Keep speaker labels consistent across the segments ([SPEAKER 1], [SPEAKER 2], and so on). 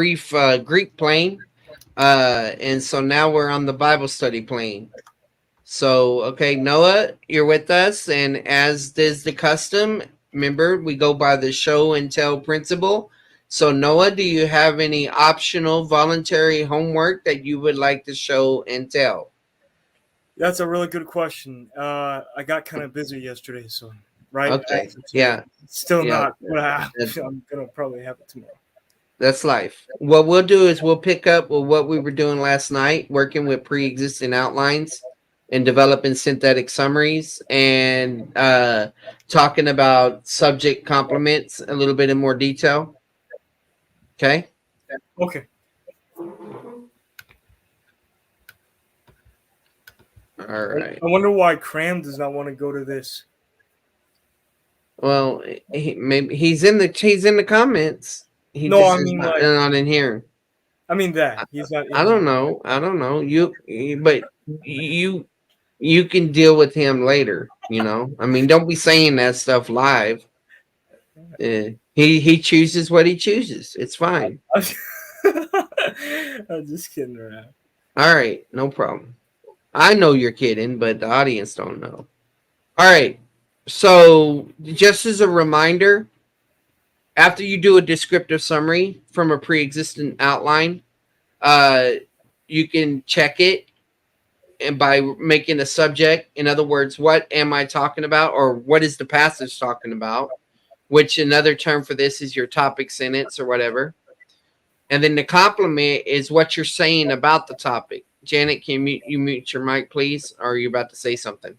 [SPEAKER 1] brief Greek plane, and so now we're on the Bible study plane. So, okay, Noah, you're with us, and as is the custom, remember we go by the show and tell principle. So, Noah, do you have any optional voluntary homework that you would like to show and tell?
[SPEAKER 2] That's a really good question. I got kind of busy yesterday, so right
[SPEAKER 1] Okay,
[SPEAKER 2] after today,
[SPEAKER 1] yeah,
[SPEAKER 2] still
[SPEAKER 1] yeah,
[SPEAKER 2] not. But
[SPEAKER 1] that,
[SPEAKER 2] I'm gonna probably have it tomorrow.
[SPEAKER 1] that's life. What we'll do is we'll pick up with what we were doing last night, working with pre-existing outlines and developing synthetic summaries and talking about subject complements a little bit in more detail. Okay.
[SPEAKER 2] Okay.
[SPEAKER 1] All right.
[SPEAKER 2] I wonder why Cram does not want to go to this.
[SPEAKER 1] Well, maybe he's in the comments. He
[SPEAKER 2] No,
[SPEAKER 1] just
[SPEAKER 2] I
[SPEAKER 1] is
[SPEAKER 2] mean
[SPEAKER 1] not,
[SPEAKER 2] like
[SPEAKER 1] not in here.
[SPEAKER 2] I mean
[SPEAKER 1] I,
[SPEAKER 2] that he's not
[SPEAKER 1] I
[SPEAKER 2] in
[SPEAKER 1] don't
[SPEAKER 2] here.
[SPEAKER 1] know. I don't know. But you, you can deal with him later. I mean, don't be saying that stuff live. He chooses what he chooses. It's fine.
[SPEAKER 2] I'm just kidding around.
[SPEAKER 1] All right, no problem. I know you're kidding, but the audience don't know. All right. So, just as a reminder, after you do a descriptive summary from a pre-existing outline, uh, you can check it and by making a subject. In other words, what am I talking about, or what is the passage talking about? Which another term for this is your topic sentence or whatever. And then the complement is what you're saying about the topic. Janet, can you mute your mic, please? Or are you about to say something?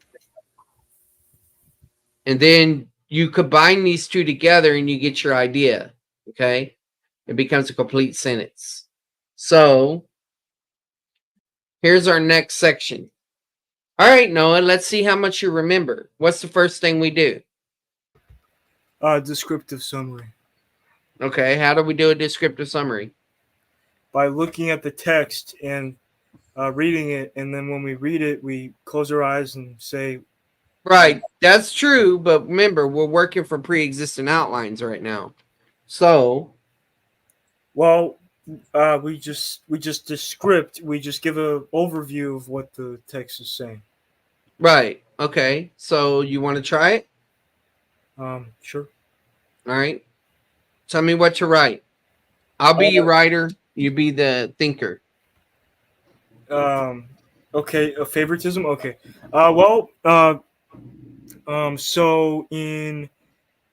[SPEAKER 1] And then you combine these two together and you get your idea. Okay. It becomes a complete sentence. So here's our next section. All right, Noah, let's see how much you remember. What's the first thing we do?
[SPEAKER 2] Descriptive summary.
[SPEAKER 1] Okay. How do we do a descriptive summary?
[SPEAKER 2] By looking at the text and reading it, and then when we read it, we close our eyes and say,
[SPEAKER 1] Right. That's true. But remember, we're working from pre existing outlines right now. So,
[SPEAKER 2] "Well, we just descript. We just give a overview of what the text is saying."
[SPEAKER 1] right. Okay. So, you want to try it?
[SPEAKER 2] Sure.
[SPEAKER 1] All right. Tell me what to write. I'll be your writer. You be the thinker.
[SPEAKER 2] Um, okay, a favoritism. Okay. So in,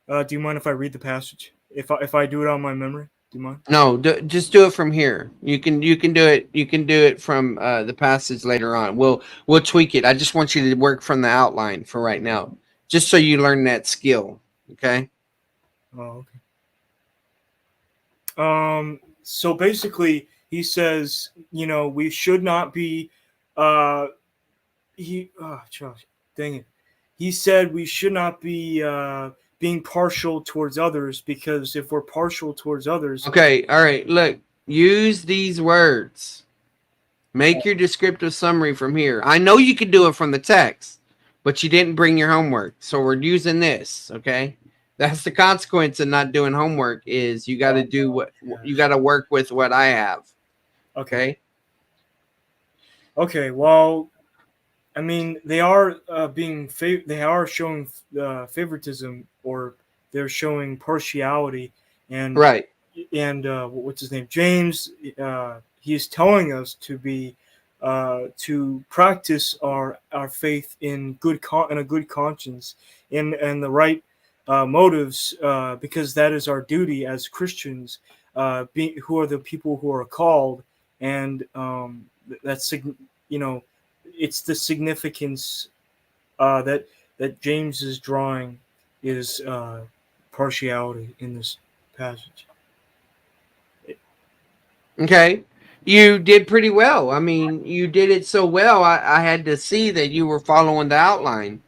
[SPEAKER 2] do you mind if I read the passage? If I do it on my memory, do you mind?
[SPEAKER 1] No, just do it from here. You can do it. You can do it from the passage later on. We'll tweak it. I just want you to work from the outline for right now, just so you learn that skill. Okay.
[SPEAKER 2] Oh, okay. So basically, he says, we should not be, uh, Josh, dang it. He said we should not be being partial towards others, because if we're partial towards others,
[SPEAKER 1] Okay. All right. Look, use these words. Make your descriptive summary from here. I know you can do it from the text, but you didn't bring your homework, so we're using this. Okay. That's the consequence of not doing homework. Is you got to do what you got to work with what I have.
[SPEAKER 2] okay,
[SPEAKER 1] Okay.
[SPEAKER 2] okay. Well, I mean, they are they are showing favoritism, or they're showing partiality, and
[SPEAKER 1] Right.
[SPEAKER 2] what's his name, James. He's telling us to practice our faith in in a good conscience, and the right motives, because that is our duty as Christians, who are the people who are called, and that's you know it's the significance that James is drawing, is partiality in this passage.
[SPEAKER 1] Okay. You did pretty well. I mean, you did it so well. I had to see that you were following the outline.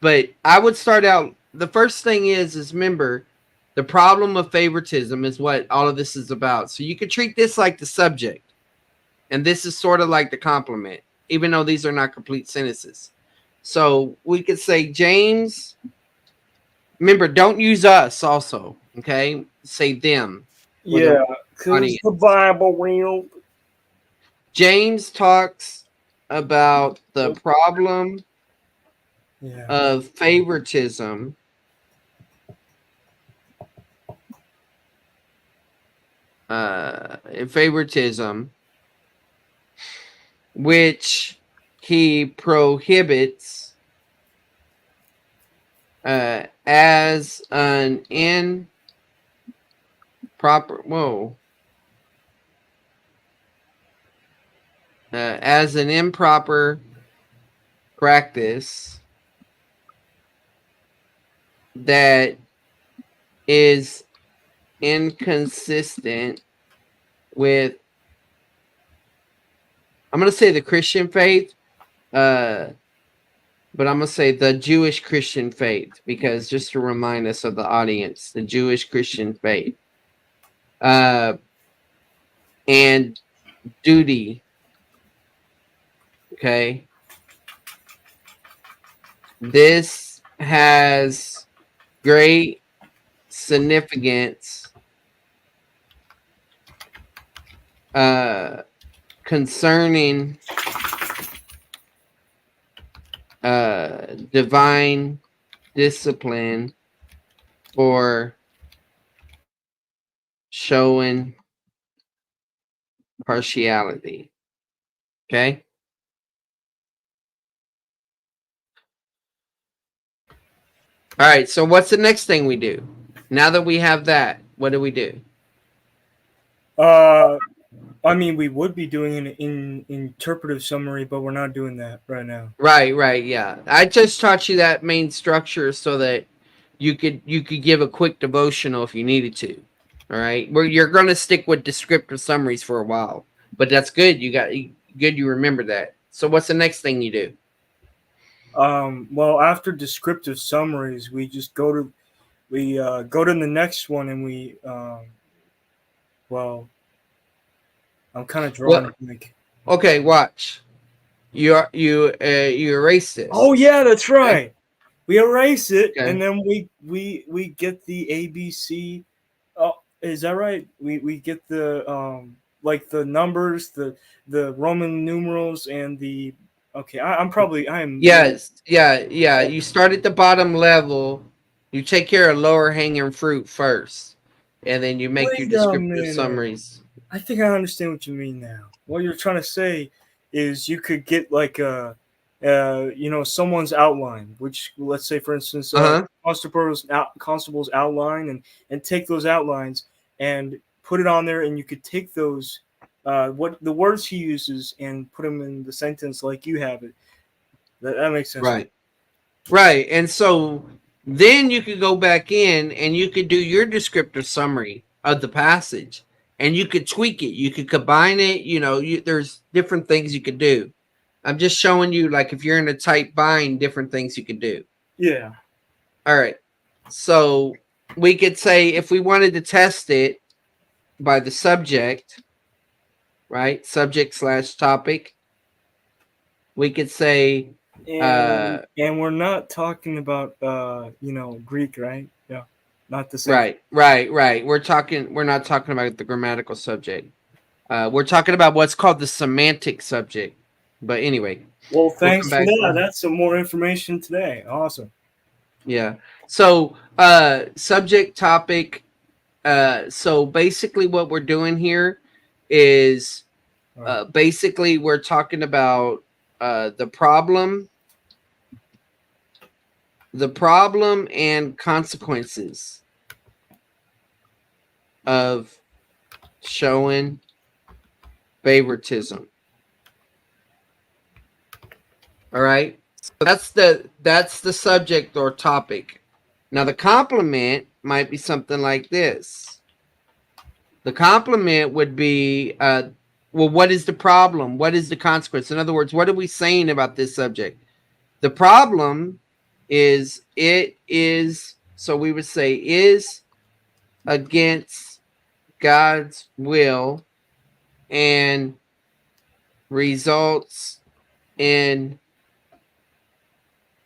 [SPEAKER 1] But I would start out. The first thing is remember, the problem of favoritism is what all of this is about. So you could treat this like the subject, and this is sort of like the complement, even though these are not complete sentences. So we could say, James, remember, don't use us also. Okay. Say them. for the
[SPEAKER 2] Yeah, because
[SPEAKER 1] audience.
[SPEAKER 2] the Bible real.
[SPEAKER 1] James talks about the problem
[SPEAKER 2] Yeah.
[SPEAKER 1] of favoritism favoritism, which he prohibits as an improper as an improper practice that is inconsistent with, I'm going to say the Christian faith, but I'm going to say the Jewish Christian faith, because just to remind us of the audience, the Jewish Christian faith, and duty. Okay. This has great significance concerning divine discipline for showing partiality. Okay. All right. So what's the next thing we do? Now that we have that, what do we do?
[SPEAKER 2] I mean, we would be doing an interpretive summary, but we're not doing that right now.
[SPEAKER 1] Right, yeah. I just taught you that main structure so that you could give a quick devotional if you needed to. All right, where you're going to stick with descriptive summaries for a while, but that's good. You remember that. So what's the next thing you do?
[SPEAKER 2] Well, after descriptive summaries, we just go to the next one, and well, I'm kind of drawing
[SPEAKER 1] Well,
[SPEAKER 2] a blank.
[SPEAKER 1] okay, watch. You erase this.
[SPEAKER 2] Oh yeah, that's right. We erase it,
[SPEAKER 1] Okay.
[SPEAKER 2] and then we get the ABC. Oh, is that right? We get the like the numbers, the Roman numerals, and the. Okay, I am.
[SPEAKER 1] Yes, yeah. You start at the bottom level. You take care of lower hanging fruit first, and then you make your
[SPEAKER 2] Wait a
[SPEAKER 1] descriptive
[SPEAKER 2] minute.
[SPEAKER 1] summaries.
[SPEAKER 2] I think I understand what you mean now. What you're trying to say is you could get like someone's outline, which let's say for instance, constable's outline, and take those outlines and put it on there, and you could take those what the words he uses and put them in the sentence like you have it. That makes sense.
[SPEAKER 1] Right. And so then you could go back in and you could do your descriptive summary of the passage, and you could tweak it. You could combine it. There's different things you could do. I'm just showing you, like, if you're in a tight bind, different things you could do.
[SPEAKER 2] Yeah.
[SPEAKER 1] All right. So we could say, if we wanted to test it by the subject, right? Subject/topic. We could say,
[SPEAKER 2] and we're not talking about Greek, right? Yeah, not the same.
[SPEAKER 1] Right. We're not talking about the grammatical subject. We're talking about what's called the semantic subject. But anyway,
[SPEAKER 2] well, thanks for that.
[SPEAKER 1] to
[SPEAKER 2] That's some more information today. Awesome.
[SPEAKER 1] Yeah. So subject, topic. So basically what we're doing here is basically we're talking about the problem and consequences of showing favoritism. All right. So that's the subject or topic. Now the complement might be something like this. The complement would be well, what is the problem? What is the consequence? In other words, what are we saying about this subject? The problem is so we would say is against God's will and results in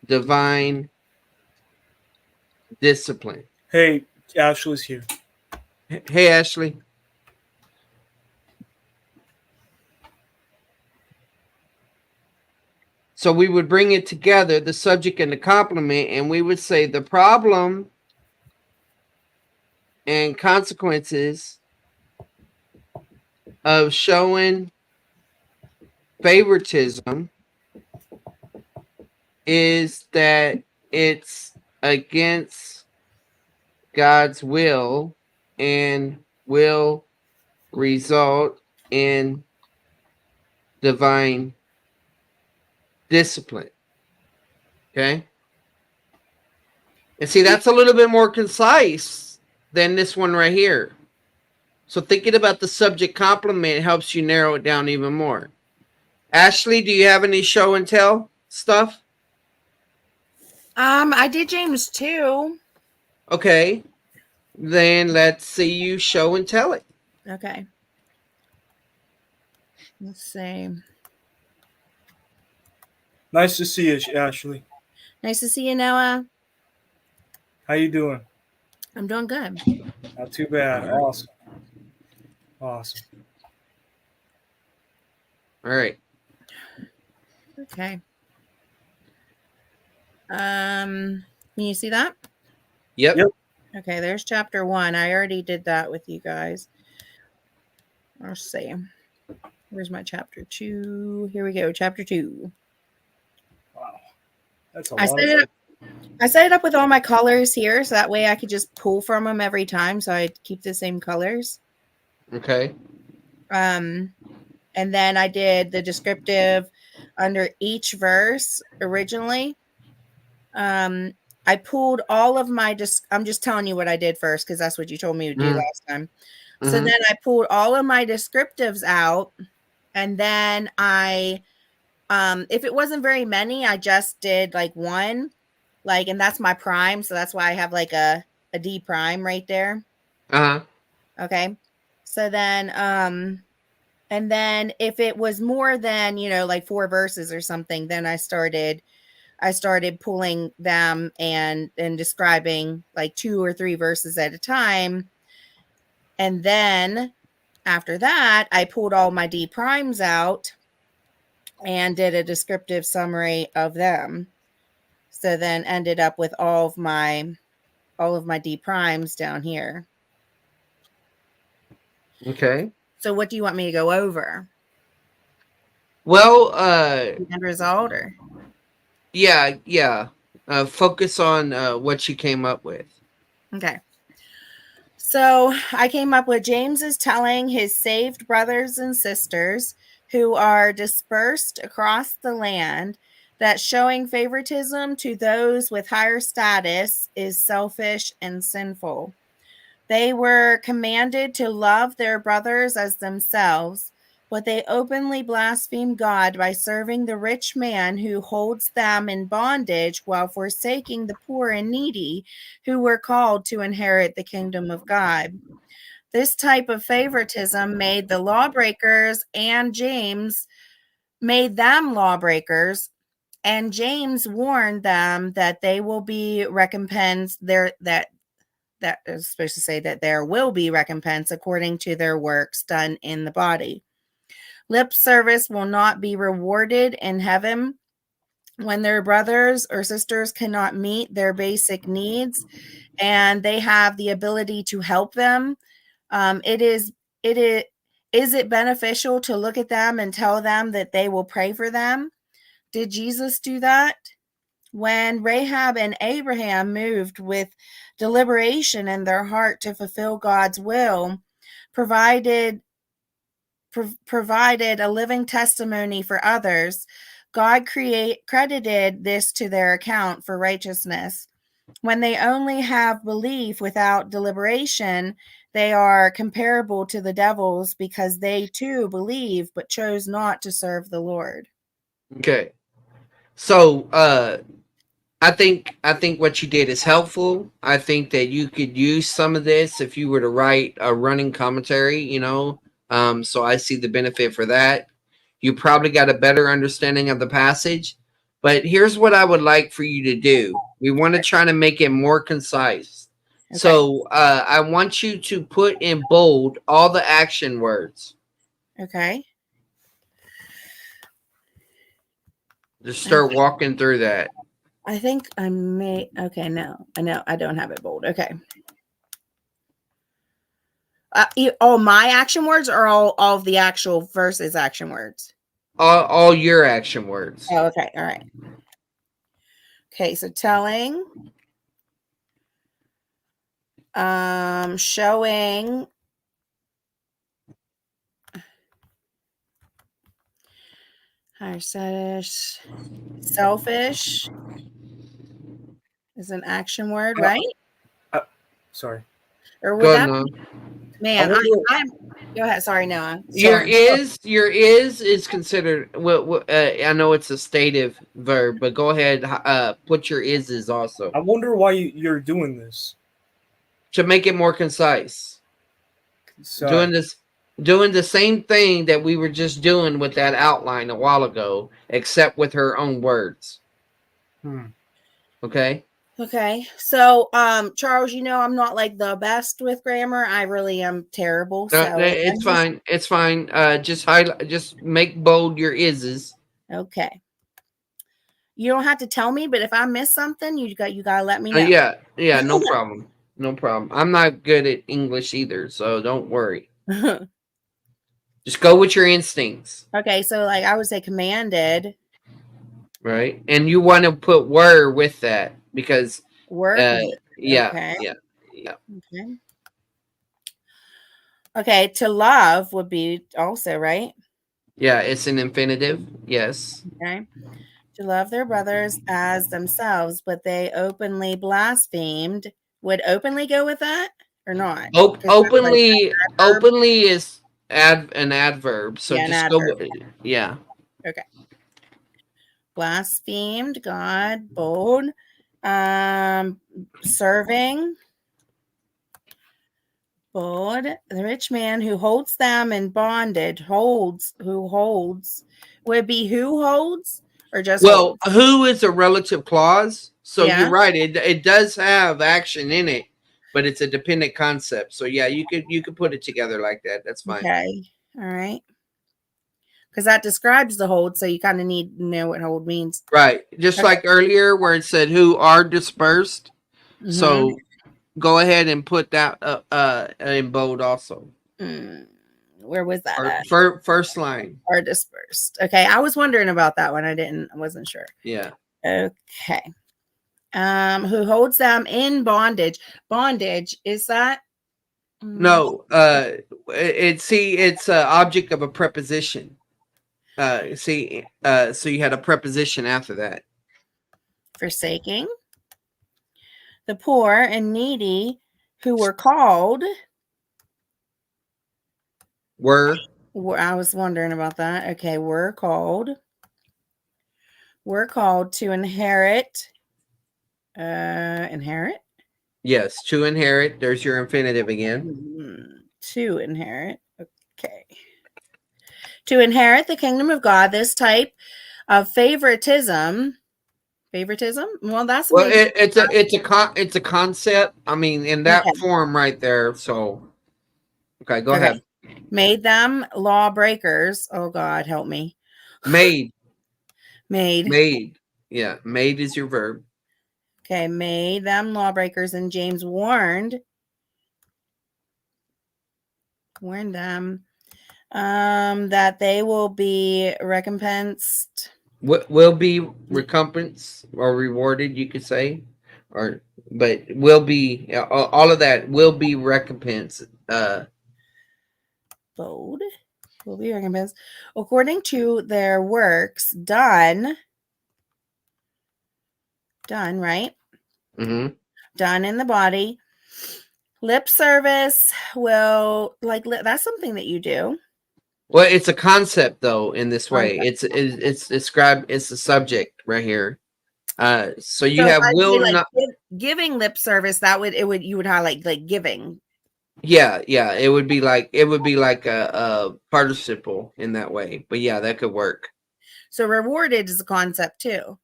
[SPEAKER 1] divine discipline.
[SPEAKER 2] Hey, Ashley's here.
[SPEAKER 1] Hey, Ashley. So we would bring it together, the subject and the complement, and we would say the problem and consequences of showing favoritism is that it's against God's will and will result in divine discipline. Okay? And see, that's a little bit more concise than this one right here. So thinking about the subject complement helps you narrow it down even more. Ashley, do you have any show and tell stuff?
[SPEAKER 3] I did James 2.
[SPEAKER 1] Okay. Then let's see you show and tell it.
[SPEAKER 3] Okay. Let's see.
[SPEAKER 2] Nice to see you, Ashley.
[SPEAKER 3] Nice to see you, Noah.
[SPEAKER 2] How you doing?
[SPEAKER 3] I'm doing good.
[SPEAKER 2] Not too bad. Awesome. Awesome.
[SPEAKER 1] All right.
[SPEAKER 3] Okay. Can you see that?
[SPEAKER 1] Yep.
[SPEAKER 2] Yep.
[SPEAKER 3] Okay, there's chapter 1. I already did that with you guys. Let's see. Where's my chapter 2? Here we go. Chapter 2.
[SPEAKER 2] Wow. That's a
[SPEAKER 3] I
[SPEAKER 2] lot.
[SPEAKER 3] set it up with all my colors here, so that way I could just pull from them every time, so I keep the same colors.
[SPEAKER 1] Okay.
[SPEAKER 3] And then I did the descriptive under each verse originally. I pulled all of my I'm just telling you what I did first because that's what you told me to do last time. So then I pulled all of my descriptives out, and then I if it wasn't very many, I just did like one, like, and that's my prime, so that's why I have like a D prime right there.
[SPEAKER 1] Uh-huh.
[SPEAKER 3] Okay. So then and then if it was more than, like 4 verses or something, then I started pulling them and describing like 2 or 3 verses at a time. And then after that, I pulled all my D primes out and did a descriptive summary of them. So then ended up with all of my D primes down here.
[SPEAKER 1] Okay.
[SPEAKER 3] So what do you want me to go over?
[SPEAKER 1] Well,
[SPEAKER 3] End result or?
[SPEAKER 1] yeah. Focus on what you came up with.
[SPEAKER 3] Okay. So I came up with James is telling his saved brothers and sisters who are dispersed across the land that showing favoritism to those with higher status is selfish and sinful. They were commanded to love their brothers as themselves, but they openly blaspheme God by serving the rich man who holds them in bondage while forsaking the poor and needy who were called to inherit the kingdom of God. This type of favoritism made the lawbreakers and James made them lawbreakers, and James warned them that they will be recompensed that is supposed to say that there will be recompense according to their works done in the body. Lip service will not be rewarded in heaven when their brothers or sisters cannot meet their basic needs and they have the ability to help them. Is it beneficial to look at them and tell them that they will pray for them? Did Jesus do that? When Rahab and Abraham moved with deliberation in their heart to fulfill God's will, provided a living testimony for others, God credited this to their account for righteousness. When they only have belief without deliberation, they are comparable to the devils because they too believe but chose not to serve the Lord.
[SPEAKER 1] Okay. So, I think what you did is helpful. I think that you could use some of this if you were to write a running commentary, so I see the benefit for that. You probably got a better understanding of the passage. But here's what I would like for you to do. We want to try to make it more concise.
[SPEAKER 3] Okay.
[SPEAKER 1] So I want you to put in bold all the action words.
[SPEAKER 3] Okay.
[SPEAKER 1] Just start walking through that.
[SPEAKER 3] I think I may. Okay, no, I know I don't have it bold. Okay. All my action words or all of the actual verses action words?
[SPEAKER 1] All your action words.
[SPEAKER 3] Oh, okay. All right. Okay, so telling, showing, selfish is an action word, right?
[SPEAKER 2] Sorry.
[SPEAKER 3] Or would
[SPEAKER 1] Go
[SPEAKER 3] that
[SPEAKER 1] on.
[SPEAKER 3] man?
[SPEAKER 2] I wonder-
[SPEAKER 3] I'm go ahead. Sorry, Noah.
[SPEAKER 1] Your
[SPEAKER 3] Sorry.
[SPEAKER 1] your is considered. I know it's a stative verb, but go ahead. Put your is also
[SPEAKER 2] I wonder why you're doing this.
[SPEAKER 1] to make it more concise.
[SPEAKER 2] So,
[SPEAKER 1] Doing the same thing that we were just doing with that outline a while ago, except with her own words. Okay.
[SPEAKER 3] Okay. So, Charles, I'm not like the best with grammar. I really am terrible.
[SPEAKER 1] No,
[SPEAKER 3] So
[SPEAKER 1] it's fine. It's fine. Just highlight. Just make bold your ises.
[SPEAKER 3] Okay. You don't have to tell me, but if I miss something, you gotta let me know.
[SPEAKER 1] Yeah. No problem. No problem. I'm not good at English either, so don't worry. Just go with your instincts,
[SPEAKER 3] Okay, so like I would say commanded.
[SPEAKER 1] right? And you want to put were with that because
[SPEAKER 3] Work.
[SPEAKER 1] yeah.
[SPEAKER 3] Okay. Okay, to love would be also, right?
[SPEAKER 1] Yeah, it's an infinitive. Yes.
[SPEAKER 3] Okay. To love their brothers as themselves, but they openly blasphemed. Would openly go with that or not?
[SPEAKER 1] Openly is an adverb. So
[SPEAKER 3] Yeah, an
[SPEAKER 1] just
[SPEAKER 3] adverb.
[SPEAKER 1] go. Yeah.
[SPEAKER 3] Okay. Blasphemed God, bold, serving, bold. The rich man who holds them in bondage, who holds, would be who holds or just
[SPEAKER 1] Well,
[SPEAKER 3] holds?
[SPEAKER 1] who is a relative clause? So
[SPEAKER 3] Yeah.
[SPEAKER 1] you're right. It does have action in it, but it's a dependent concept. So yeah, you could put it together like that. That's fine.
[SPEAKER 3] Okay. All right. Because that describes the hold, so you kind of need to know what hold means.
[SPEAKER 1] Right. Just
[SPEAKER 3] Okay.
[SPEAKER 1] like earlier where it said who are dispersed.
[SPEAKER 3] Mm-hmm.
[SPEAKER 1] So go ahead and put that in bold also.
[SPEAKER 3] Where was that at?
[SPEAKER 1] First line.
[SPEAKER 3] Are dispersed. Okay. I was wondering about that one. I wasn't sure.
[SPEAKER 1] Yeah.
[SPEAKER 3] Okay. Who holds them in bondage. Bondage, is that?
[SPEAKER 1] No, it's an object of a preposition. So you had a preposition after that.
[SPEAKER 3] Forsaking. The poor and needy who were called. I was wondering about that. Okay, were called to inherit. Inherit?
[SPEAKER 1] Yes, to inherit. There's your infinitive again.
[SPEAKER 3] To inherit. Okay. To inherit the kingdom of God, this type of favoritism. Well, that's
[SPEAKER 1] it's a concept. I mean, in that form right there. So, okay, go ahead.
[SPEAKER 3] Made them lawbreakers. Oh God, help me.
[SPEAKER 1] Made.
[SPEAKER 3] Yeah,
[SPEAKER 1] made is your verb.
[SPEAKER 3] Okay, made them lawbreakers, and James warned them that they will be recompensed.
[SPEAKER 1] Will be recompensed or rewarded, you could say, but will be all of that will be recompensed.
[SPEAKER 3] Bold will be recompensed according to their works done. Right?
[SPEAKER 1] Mm-hmm.
[SPEAKER 3] Done in the body. Lip service will that's something that you do.
[SPEAKER 1] Well, it's a concept though. In this way, it's described. It's a subject right here. So you have will not
[SPEAKER 3] giving lip service. You would highlight like giving.
[SPEAKER 1] Yeah, it would be like a participle in that way. But yeah, that could work.
[SPEAKER 3] So rewarded is a concept too.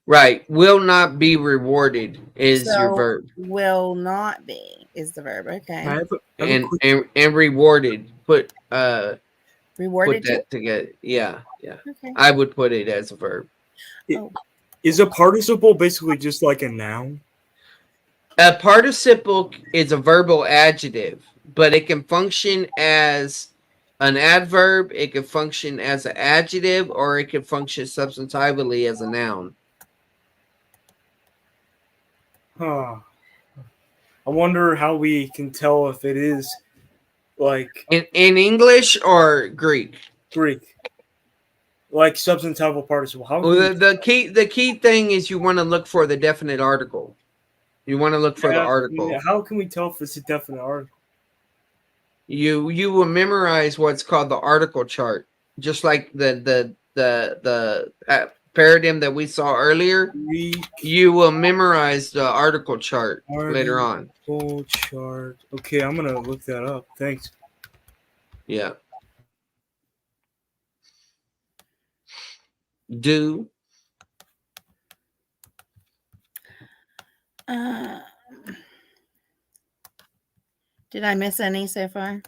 [SPEAKER 1] Right. Will not be rewarded is your verb.
[SPEAKER 3] Will not be is the verb. Okay.
[SPEAKER 1] And rewarded. Put
[SPEAKER 3] Rewarded
[SPEAKER 1] put that together. Yeah, yeah.
[SPEAKER 3] too? Okay.
[SPEAKER 1] I would put it as a verb.
[SPEAKER 2] Is a participle basically just like a noun?
[SPEAKER 1] A participle is a verbal adjective, but it can function as an adverb, it can function as an adjective, or it can function substantively as a noun.
[SPEAKER 2] Huh. I wonder how we can tell if it is like
[SPEAKER 1] In English or Greek?
[SPEAKER 2] Greek, like substantival participle. How can
[SPEAKER 1] Well, the key thing is you want to look for the definite article. You want to look for the article.
[SPEAKER 2] How can we tell if it's a definite article?
[SPEAKER 1] You will memorize what's called the article chart, just like the paradigm that we saw earlier.
[SPEAKER 2] Greek
[SPEAKER 1] You will memorize the article chart later on.
[SPEAKER 2] article chart. Okay, I'm gonna look that up. Thanks.
[SPEAKER 1] Yeah. Do.
[SPEAKER 3] Did I miss any so far?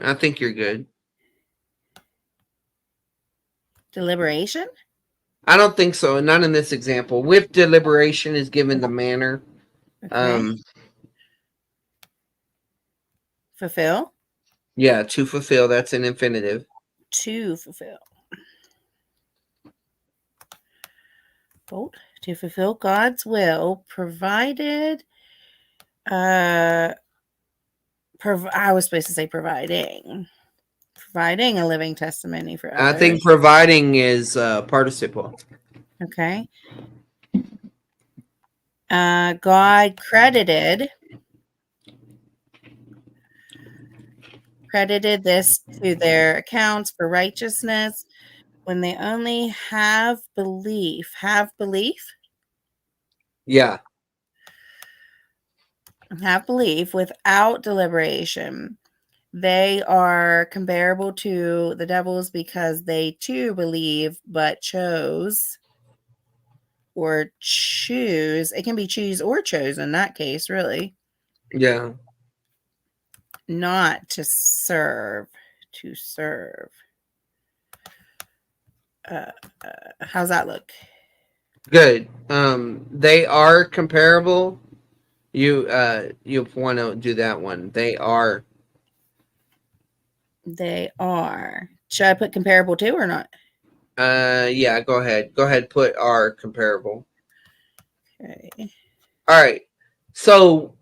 [SPEAKER 1] I think you're good.
[SPEAKER 3] Deliberation?
[SPEAKER 1] I don't think so. Not in this example. With deliberation is given the manner.
[SPEAKER 3] Okay. Fulfill?
[SPEAKER 1] Yeah, to fulfill. That's an infinitive.
[SPEAKER 3] To fulfill. Bold. To fulfill God's will, provided. I was supposed to say providing. Providing a living testimony for others.
[SPEAKER 1] I think providing is participle.
[SPEAKER 3] Okay. God credited this to their accounts for righteousness when they only have belief. Have belief?
[SPEAKER 1] Yeah.
[SPEAKER 3] Have belief without deliberation. They are comparable to the devils because they too believe but chose or choose. It can be choose or chose in that case, really.
[SPEAKER 1] Yeah.
[SPEAKER 3] Not to serve. To serve. How's that look?
[SPEAKER 1] Good. They are comparable. You want to do that one. They are.
[SPEAKER 3] They are. Should I put comparable to or not?
[SPEAKER 1] Yeah, go ahead. Go ahead, put are comparable.
[SPEAKER 3] Okay.
[SPEAKER 1] All right. So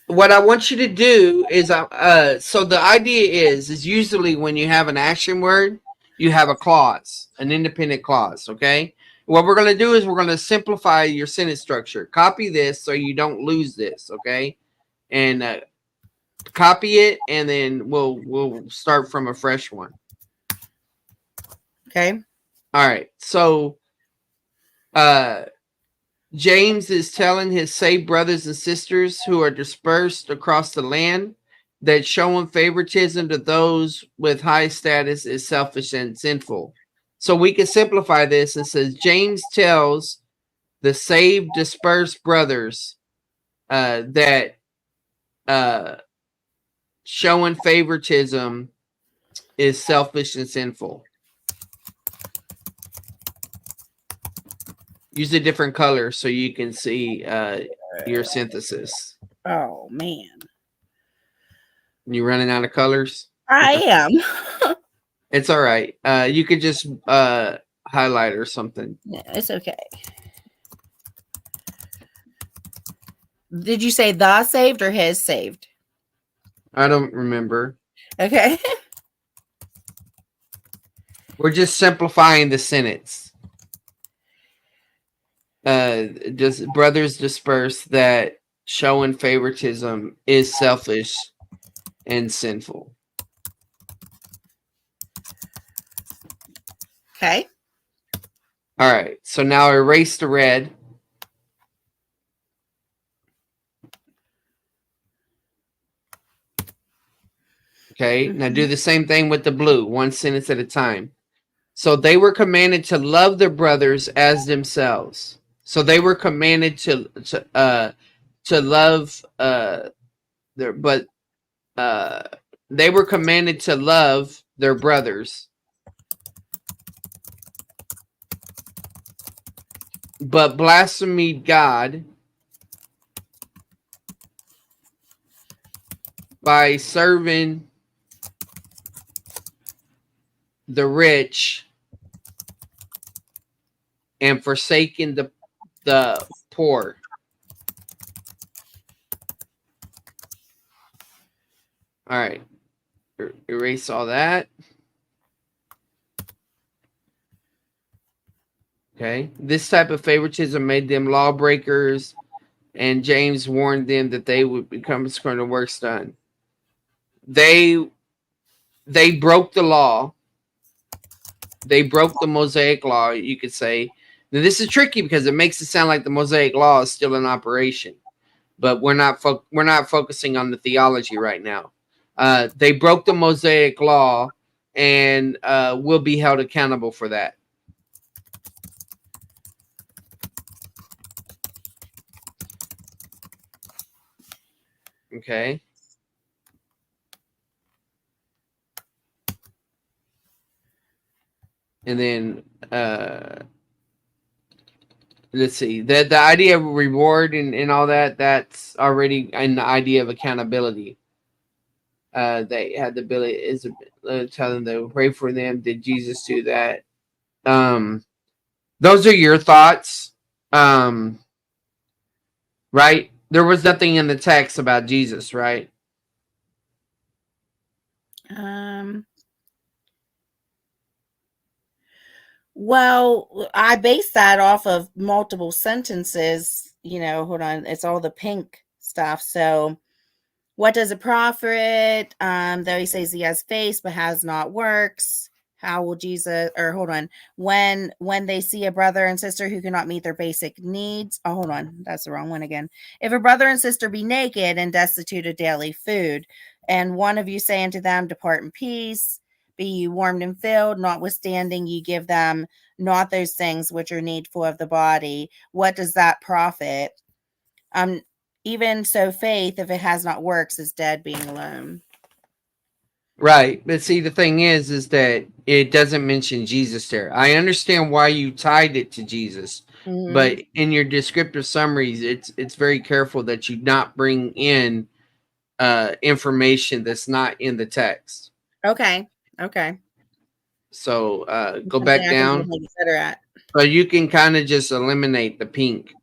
[SPEAKER 1] what I want you to do is so the idea is usually when you have an action word, you have a clause, an independent clause, okay? What we're going to do is we're going to simplify your sentence structure. Copy this so you don't lose this, okay? And copy it, and then we'll start from a fresh one.
[SPEAKER 3] Okay.
[SPEAKER 1] All right. So James is telling his saved brothers and sisters who are dispersed across the land that showing favoritism to those with high status is selfish and sinful. So we can simplify this and says James tells the saved dispersed brothers that showing favoritism is selfish and sinful. Use a different color so you can see your synthesis.
[SPEAKER 3] Oh, man.
[SPEAKER 1] You running out of colors?
[SPEAKER 3] I am.
[SPEAKER 1] It's all right. You could just highlight or something.
[SPEAKER 3] No, it's okay. Did you say the saved or his saved?
[SPEAKER 1] I don't remember.
[SPEAKER 3] Okay.
[SPEAKER 1] We're just simplifying the sentence. Just brothers disperse that showing favoritism is selfish and sinful.
[SPEAKER 3] Okay.
[SPEAKER 1] All right. So now erase the red. Okay. Now do the same thing with the blue, one sentence at a time. So they were commanded to love their brothers as themselves. So they were commanded to love they were commanded to love their brothers, but blasphemed God by serving the rich and forsaking the poor. All right. Erase all that. Okay. This type of favoritism made them lawbreakers, and James warned them that they would become scorned of works done. They broke the law. They broke the Mosaic law, you could say. Now, this is tricky because it makes it sound like the Mosaic law is still in operation, but we're not focusing on the theology right now. They broke the Mosaic law and will be held accountable for that. Okay. And then let's see. The idea of reward and all that, that's already in the idea of accountability. They had the ability is tell them they would pray for them. Did Jesus do that? Those are your thoughts. Right? There was nothing in the text about Jesus, right?
[SPEAKER 3] Well, I based that off of multiple sentences. Hold on. It's all the pink stuff. So, what does it profit? Though he says he has faith but has not works. How will Jesus, or hold on, when they see a brother and sister who cannot meet their basic needs. Oh, hold on. That's the wrong one again. If a brother and sister be naked and destitute of daily food, and one of you say unto them, depart in peace, be ye warmed and filled, notwithstanding ye give them not those things which are needful of the body, what does that profit? Even so, faith, if it has not works, is dead being alone.
[SPEAKER 1] Right. But see, the thing is that it doesn't mention Jesus there. I understand why you tied it to Jesus, but in your descriptive summaries, it's very careful that you not bring in information that's not in the text.
[SPEAKER 3] Okay.
[SPEAKER 1] So go back down.
[SPEAKER 3] Better at.
[SPEAKER 1] But you can kind of just eliminate the pink.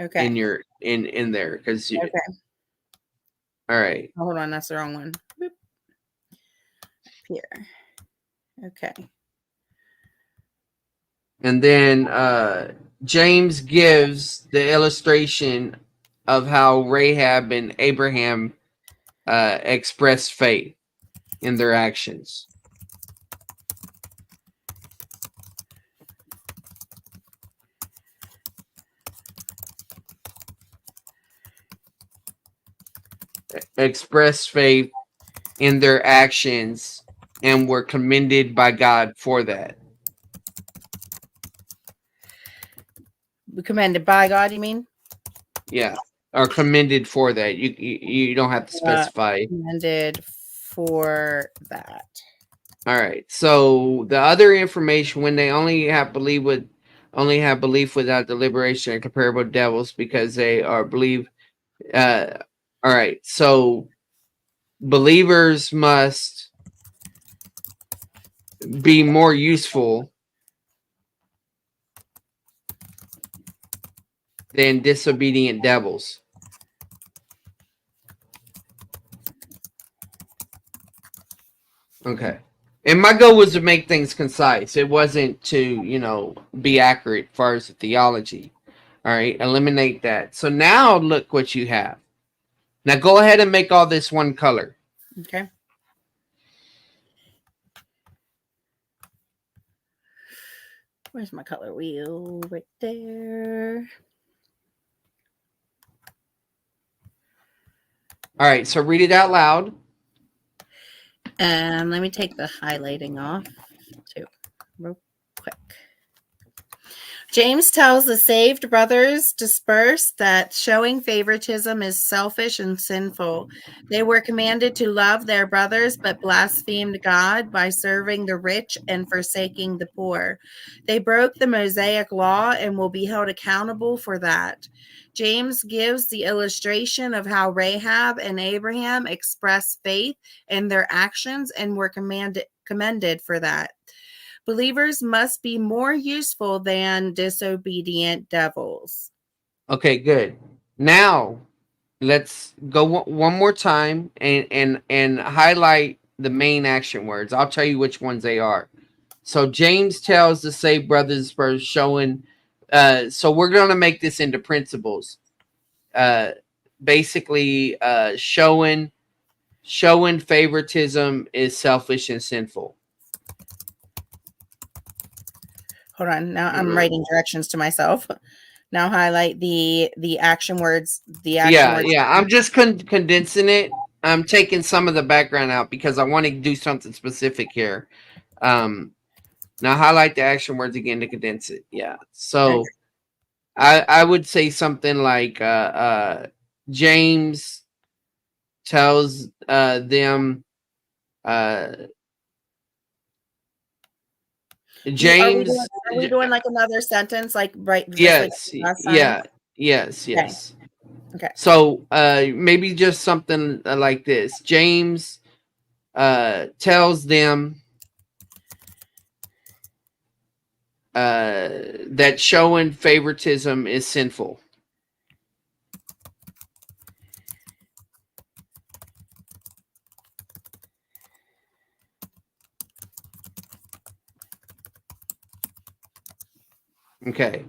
[SPEAKER 3] Okay.
[SPEAKER 1] In your in there because you.
[SPEAKER 3] Okay.
[SPEAKER 1] All right.
[SPEAKER 3] Hold on, that's the wrong one. Boop. Here. Okay.
[SPEAKER 1] And then James gives the illustration of how Rahab and Abraham expressed faith in their actions. Expressed faith in their actions and were commended by God for that.
[SPEAKER 3] Commended by God, you mean?
[SPEAKER 1] Yeah, or commended for that. You don't have to specify.
[SPEAKER 3] Commended for that.
[SPEAKER 1] All right. So the other information, when they only have belief without deliberation, are comparable to devils because they are believe. All right. So believers must be more useful than disobedient devils. Okay. And my goal was to make things concise. It wasn't to, be accurate as far as the theology. All right. Eliminate that. So now look what you have. Now go ahead and make all this one color.
[SPEAKER 3] Okay. Where's my color wheel? Right there.
[SPEAKER 1] All right. So read it out loud.
[SPEAKER 3] Let me take the highlighting off too, real quick. James tells the saved brothers dispersed that showing favoritism is selfish and sinful. They were commanded to love their brothers, but blasphemed God by serving the rich and forsaking the poor. They broke the Mosaic law and will be held accountable for that. James gives the illustration of how Rahab and Abraham expressed faith in their actions and were commended for that. Believers must be more useful than disobedient devils.
[SPEAKER 1] Okay, good. Now let's go one more time and highlight the main action words. I'll tell you which ones they are. So James tells the saved brothers for showing. So we're going to make this into principles. Basically, showing favoritism is selfish and sinful.
[SPEAKER 3] Hold on. Now I'm writing directions to myself. Now highlight the action words.
[SPEAKER 1] Yeah. I'm just condensing it. I'm taking some of the background out because I want to do something specific here. Now highlight the action words again to condense it. Yeah. So I would say something like James tells them James.
[SPEAKER 3] Are we doing like another sentence, like right?
[SPEAKER 1] Yes.
[SPEAKER 3] Like last time?
[SPEAKER 1] Yes.
[SPEAKER 3] Okay.
[SPEAKER 1] So maybe just something like this. James tells them that showing favoritism is sinful. Okay.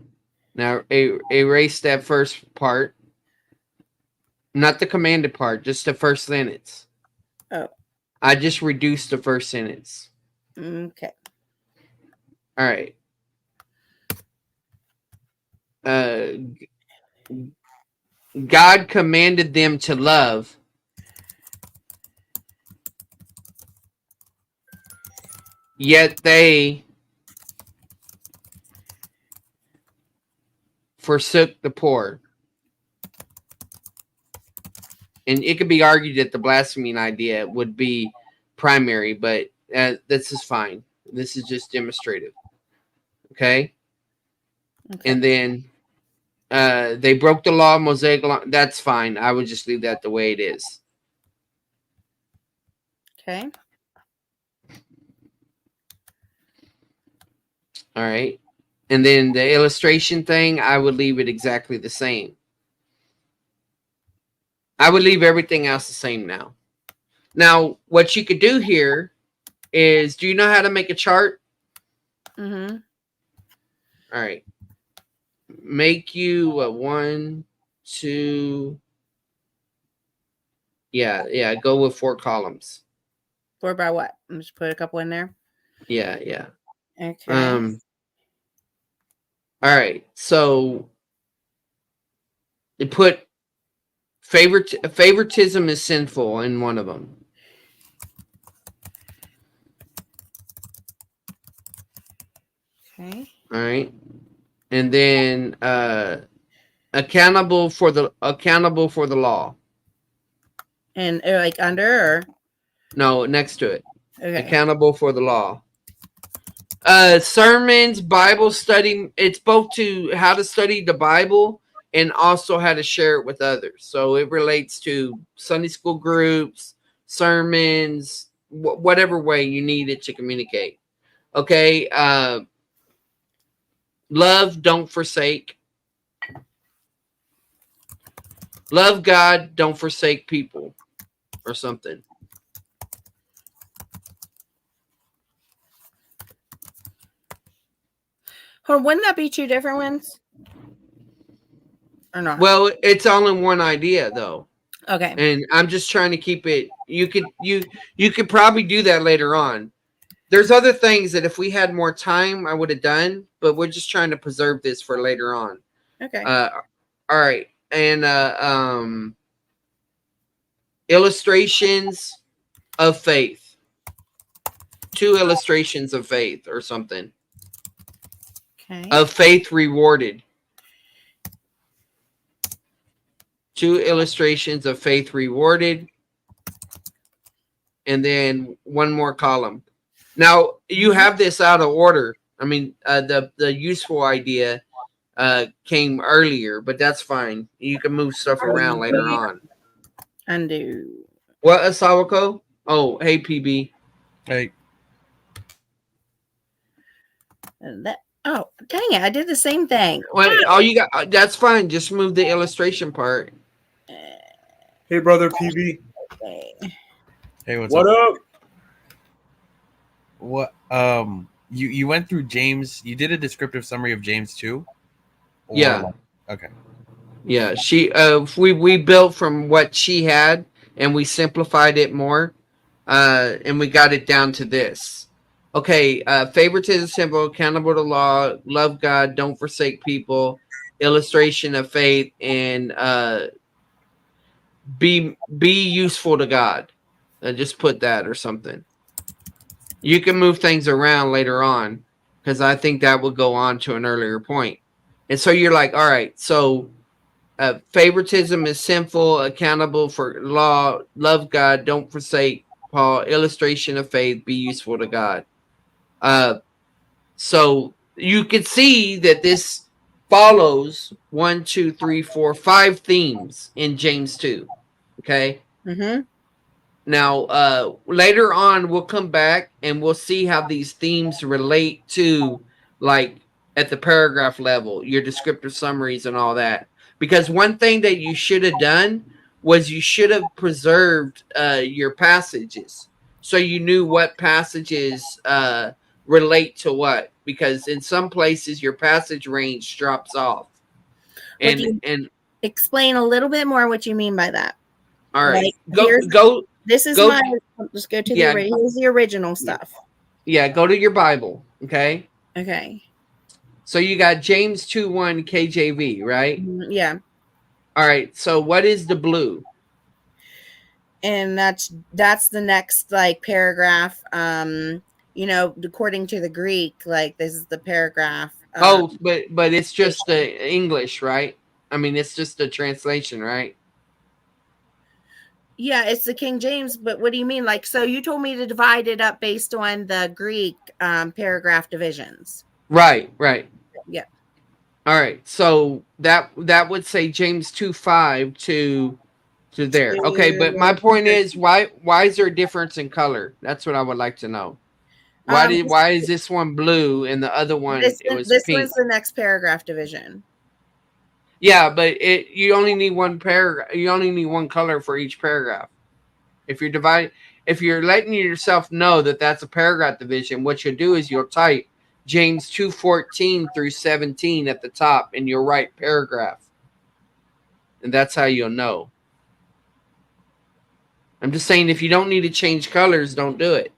[SPEAKER 1] Now erase that first part. Not the commanded part, just the first sentence.
[SPEAKER 3] Oh.
[SPEAKER 1] I just reduced the first sentence.
[SPEAKER 3] Okay.
[SPEAKER 1] All right. God commanded them to love, yet they forsook the poor. And it could be argued that the blaspheming idea would be primary, but this is fine. This is just demonstrative. Okay? And then they broke the law, Mosaic law. That's fine. I would just leave that the way it is.
[SPEAKER 3] Okay.
[SPEAKER 1] All right. And then the illustration thing, I would leave it exactly the same. I would leave everything else the same now. Now, what you could do here is, do you know how to make a chart?
[SPEAKER 3] Mm-hmm.
[SPEAKER 1] All right. Make you a 1, 2. Yeah. Go with 4 columns.
[SPEAKER 3] 4 by what? I'm just put a couple in there.
[SPEAKER 1] Yeah.
[SPEAKER 3] Okay.
[SPEAKER 1] All right. So they put favoritism is sinful in one of them.
[SPEAKER 3] Okay.
[SPEAKER 1] All right. And then accountable for the law.
[SPEAKER 3] And like under or
[SPEAKER 1] No, next to it.
[SPEAKER 3] okay.
[SPEAKER 1] Accountable for the law. Sermons, Bible study. It's both to how to study the Bible and also how to share it with others. So it relates to Sunday school groups, sermons, whatever way you need it to communicate. Okay. Love, don't forsake. Love God, don't forsake people, or something.
[SPEAKER 3] Wouldn't that be 2 different ones? Or not?
[SPEAKER 1] Well, it's all in one idea though.
[SPEAKER 3] Okay.
[SPEAKER 1] And I'm just trying to keep it. You could probably do that later on. There's other things that if we had more time, I would have done, but we're just trying to preserve this for later on.
[SPEAKER 3] Okay.
[SPEAKER 1] All right. And illustrations of faith. 2 illustrations of faith or something.
[SPEAKER 3] Okay.
[SPEAKER 1] of faith rewarded. 2 illustrations of faith rewarded. And then one more column. Now, you have this out of order. I mean, the useful idea came earlier, but that's fine. You can move stuff around later on.
[SPEAKER 3] Undo.
[SPEAKER 1] What, Asawako? Oh, hey, PB.
[SPEAKER 4] Hey,
[SPEAKER 3] Oh, dang it. I did the same thing.
[SPEAKER 1] Well, all you got, that's fine. Just move the illustration part.
[SPEAKER 2] Hey, brother PB.
[SPEAKER 3] Okay.
[SPEAKER 4] hey, what's
[SPEAKER 2] What
[SPEAKER 4] up?
[SPEAKER 2] up?
[SPEAKER 4] What you went through James, you did a descriptive summary of James 2? Or
[SPEAKER 1] Yeah.
[SPEAKER 4] Okay.
[SPEAKER 1] Yeah, she we built from what she had and we simplified it more, and we got it down to this. Okay, favoritism symbol, accountable to law, love God, don't forsake people, illustration of faith, and be useful to God. Just put that or something. You can move things around later on because I think that will go on to an earlier point. And so you're like, all right, so favoritism is sinful, accountable for law, love God, don't forsake Paul, illustration of faith, be useful to God. So you can see that this follows 1, 2, 3, 4, 5 themes in James 2. Okay.
[SPEAKER 3] Mm-hmm.
[SPEAKER 1] Now, later on, we'll come back and we'll see how these themes relate to, like, at the paragraph level, your descriptive summaries and all that. Because one thing that you should have done was you should have preserved your passages so you knew what passages relate to what. Because in some places, your passage range drops off. And
[SPEAKER 3] Explain a little bit more what you mean by that.
[SPEAKER 1] all right,
[SPEAKER 3] Like,
[SPEAKER 1] go.
[SPEAKER 3] This is
[SPEAKER 1] Go
[SPEAKER 3] my. Let's go to
[SPEAKER 1] Yeah.
[SPEAKER 3] here's the original stuff.
[SPEAKER 1] Yeah, go to your Bible. Okay.
[SPEAKER 3] Okay.
[SPEAKER 1] So you got James 2:1 KJV, right?
[SPEAKER 3] Yeah.
[SPEAKER 1] All right. So what is the blue?
[SPEAKER 3] And that's the next like paragraph. According to the Greek, like this is the paragraph.
[SPEAKER 1] But it's just the English, right? I mean, it's just a translation, right?
[SPEAKER 3] Yeah, it's the King James, but what do you mean? Like, so you told me to divide it up based on the Greek paragraph divisions.
[SPEAKER 1] Right.
[SPEAKER 3] Yeah.
[SPEAKER 1] All right. So that would say James 2:5 to there. Okay, but my point is, why is there a difference in color? That's what I would like to know. Why is this one blue and the other one
[SPEAKER 3] This
[SPEAKER 1] pink?
[SPEAKER 3] one's the next paragraph division.
[SPEAKER 1] Yeah, but you only need one paragraph. You only need one color for each paragraph. If you're letting yourself know that that's a paragraph division, what you'll do is you'll type James 2:14 through 17 at the top, and you'll write paragraph, and that's how you'll know. I'm just saying, if you don't need to change colors, don't do it.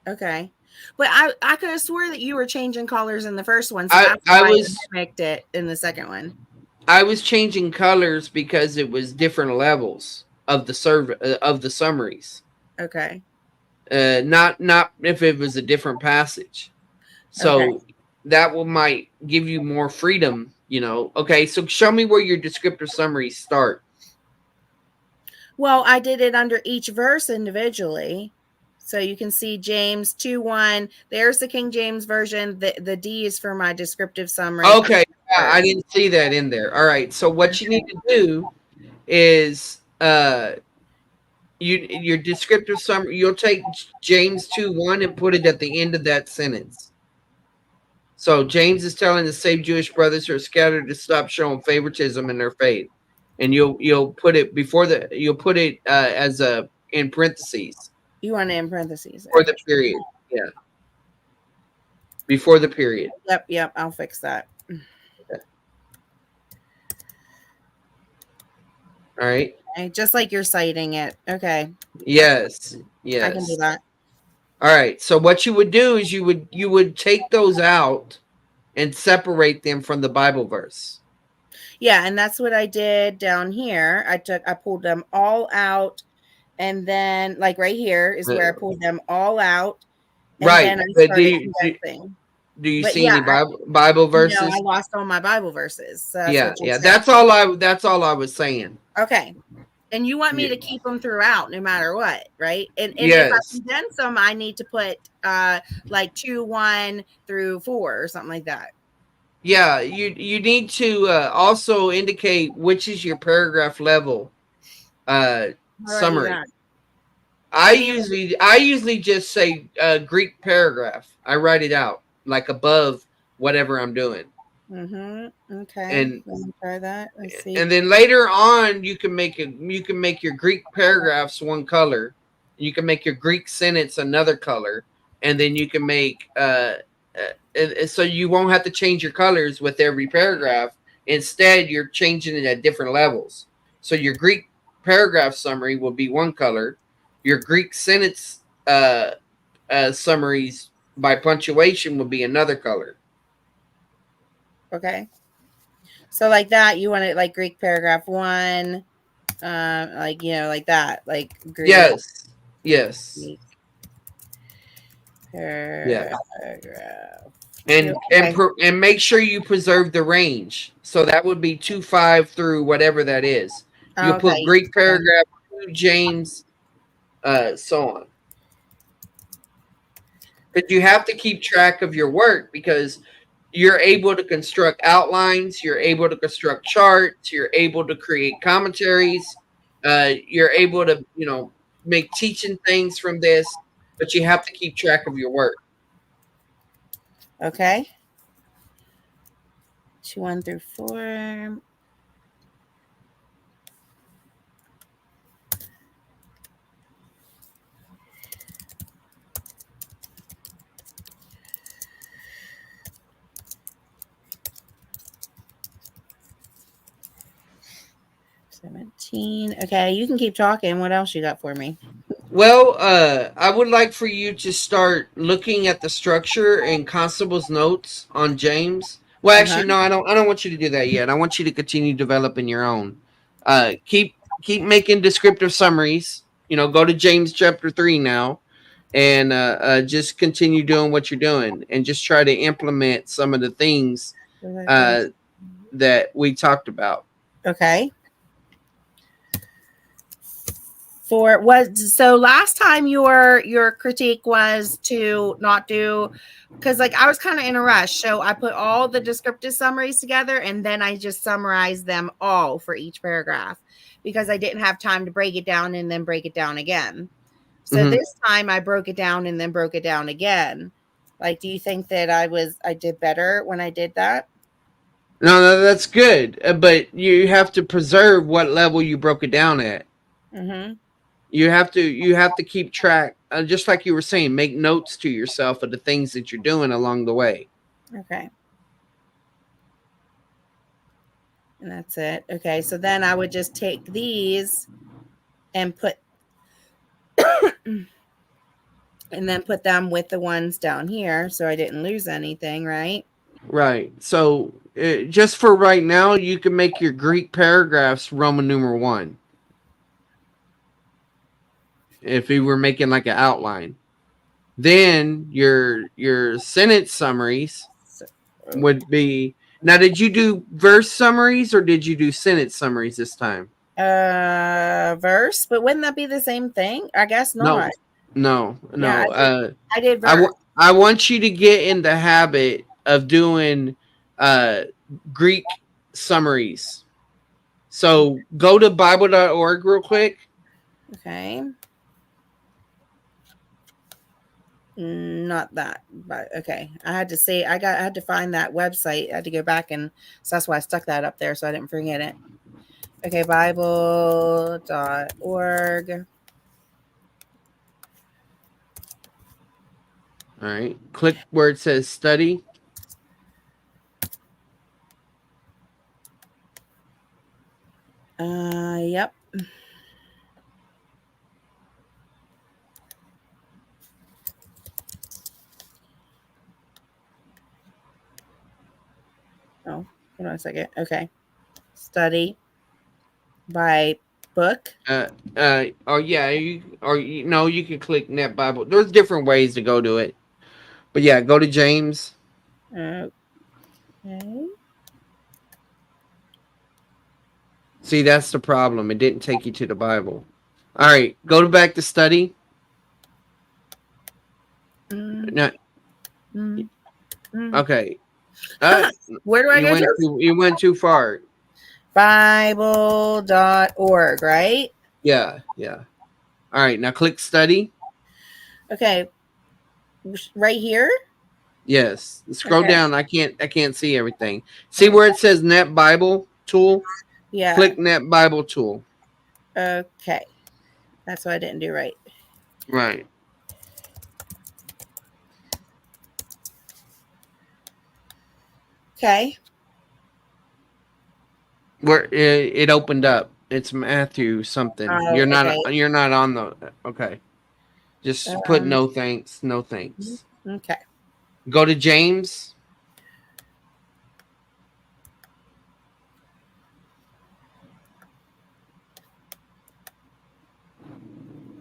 [SPEAKER 3] Okay. But I could have swore that you were changing colors in the first one, so
[SPEAKER 1] I
[SPEAKER 3] that's why
[SPEAKER 1] was-
[SPEAKER 3] I mimicked it in the second one.
[SPEAKER 1] I was changing colors because it was different levels of the summaries.
[SPEAKER 3] Okay.
[SPEAKER 1] Not if it was a different passage. So that might give you more freedom, Okay, so show me where your descriptive summaries start.
[SPEAKER 3] Well, I did it under each verse individually. So you can see James 2:1. There's the King James version. The D is for my descriptive summary.
[SPEAKER 1] Okay, I didn't see that in there. All right, so what you need to do is your descriptive summary. You'll take James 2:1 and put it at the end of that sentence. So James is telling the saved Jewish brothers who are scattered to stop showing favoritism in their faith, and you'll put it as in parentheses.
[SPEAKER 3] You want it in parentheses.
[SPEAKER 1] For the period. Yeah. Before the period.
[SPEAKER 3] Yep. I'll fix that.
[SPEAKER 1] All right.
[SPEAKER 3] Okay, just like you're citing it. Okay.
[SPEAKER 1] Yes.
[SPEAKER 3] I can do that.
[SPEAKER 1] All right. So what you would do is you would take those out and separate them from the Bible verse.
[SPEAKER 3] Yeah, and that's what I did down here. I pulled them all out, and then like right here is where I pulled them all out. And
[SPEAKER 1] Right.
[SPEAKER 3] then I
[SPEAKER 1] But
[SPEAKER 3] started condensing.
[SPEAKER 1] Do you
[SPEAKER 3] But
[SPEAKER 1] see
[SPEAKER 3] yeah,
[SPEAKER 1] any Bible
[SPEAKER 3] no,
[SPEAKER 1] verses?
[SPEAKER 3] I lost all my Bible verses. So that's
[SPEAKER 1] Yeah,
[SPEAKER 3] what you're
[SPEAKER 1] yeah.
[SPEAKER 3] saying.
[SPEAKER 1] That's all I was saying.
[SPEAKER 3] Okay. And you want me
[SPEAKER 1] Yeah.
[SPEAKER 3] to keep them throughout no matter what, right? And if I
[SPEAKER 1] Yes.
[SPEAKER 3] condense them, I need to put like 2, 1 through 4 or something like that.
[SPEAKER 1] Yeah, you need to also indicate which is your paragraph level
[SPEAKER 3] How do I do
[SPEAKER 1] summary.
[SPEAKER 3] that?
[SPEAKER 1] I
[SPEAKER 3] mean-
[SPEAKER 1] usually just say Greek paragraph. I write it out like above whatever I'm doing.
[SPEAKER 3] Okay.
[SPEAKER 1] And
[SPEAKER 3] Let me try that. Let's see.
[SPEAKER 1] and then later on you can make your Greek paragraphs one color. You can make your Greek sentence another color, and then you can make so you won't have to change your colors with every paragraph. Instead, you're changing it at different levels. So your Greek paragraph summary will be one color. Your Greek sentence summaries by punctuation will be another color.
[SPEAKER 3] Okay. So like that, you want it like Greek paragraph 1, like like that, like Greek.
[SPEAKER 1] Yes.
[SPEAKER 3] Greek
[SPEAKER 1] Yeah.
[SPEAKER 3] paragraph.
[SPEAKER 1] And
[SPEAKER 3] Okay.
[SPEAKER 1] and make sure you preserve the range. So that would be 2-5 through whatever that is. You'll put
[SPEAKER 3] Okay.
[SPEAKER 1] Greek paragraph 2, James, so on. But you have to keep track of your work because you're able to construct outlines, you're able to construct charts, you're able to create commentaries, you're able to make teaching things from this, but you have to keep track of your work.
[SPEAKER 3] Okay. 2, 1 through 4. Okay, you can keep talking. What else you got for me?
[SPEAKER 1] Well, I would like for you to start looking at the structure and Constable's notes on James. Well, actually, no, I don't. I don't want you to do that yet. I want you to continue developing your own. Keep making descriptive summaries. Go to James chapter 3 now, and just continue doing what you're doing, and just try to implement some of the things that we talked about.
[SPEAKER 3] Okay. So last time your critique was to not do, because like I was kind of in a rush, so I put all the descriptive summaries together and then I just summarized them all for each paragraph because I didn't have time to break it down and then break it down again. So this time I broke it down and then broke it down again. Like, do you think that I did better when I did that?
[SPEAKER 1] No, that's good, but you have to preserve what level you broke it down at. You have to keep track, just like you were saying, make notes to yourself of the things that you're doing along the way.
[SPEAKER 3] Okay. And that's it. Okay, so then I would just take these and put and then put them with the ones down here so I didn't lose anything, right?
[SPEAKER 1] Right. So just for right now, you can make your Greek paragraphs Roman numeral 1. If you were making like an outline, then your sentence summaries would be. Now, did you do verse summaries or did you do sentence summaries this time?
[SPEAKER 3] Verse, but wouldn't that be the same thing? I guess not.
[SPEAKER 1] No.
[SPEAKER 3] Yeah, I did verse.
[SPEAKER 1] I want you to get in the habit of doing Greek summaries. So go to Bible.org real quick.
[SPEAKER 3] Okay. Not that, but okay. I had to find that website. I had to go back, and so that's why I stuck that up there so I didn't forget it. Okay, Bible.org.
[SPEAKER 1] All right. Click where it says study.
[SPEAKER 3] Yep. Oh, hold on a second. Okay. Study by book.
[SPEAKER 1] Oh yeah, you can click Net Bible. There's different ways to go to it. But yeah, go to James.
[SPEAKER 3] Okay.
[SPEAKER 1] See, that's the problem. It didn't take you to the Bible. All right, go back to study.
[SPEAKER 3] Mm,
[SPEAKER 1] No,
[SPEAKER 3] mm, mm.
[SPEAKER 1] okay. Uh,
[SPEAKER 3] Where do I go to?
[SPEAKER 1] you went too far.
[SPEAKER 3] Bible.org, right?
[SPEAKER 1] Yeah, yeah. All right, now click study.
[SPEAKER 3] Okay. Right here?
[SPEAKER 1] Yes. Scroll
[SPEAKER 3] Okay.
[SPEAKER 1] down. I can't see everything. See where it says Net Bible tool?
[SPEAKER 3] Yeah.
[SPEAKER 1] Click Net Bible tool.
[SPEAKER 3] Okay. That's what I didn't do right.
[SPEAKER 1] Right.
[SPEAKER 3] Okay.
[SPEAKER 1] Where it opened up. It's Matthew something.
[SPEAKER 3] Oh,
[SPEAKER 1] You're not
[SPEAKER 3] okay.
[SPEAKER 1] you're not on the okay. Just put no thanks. No thanks.
[SPEAKER 3] Okay.
[SPEAKER 1] Go to James.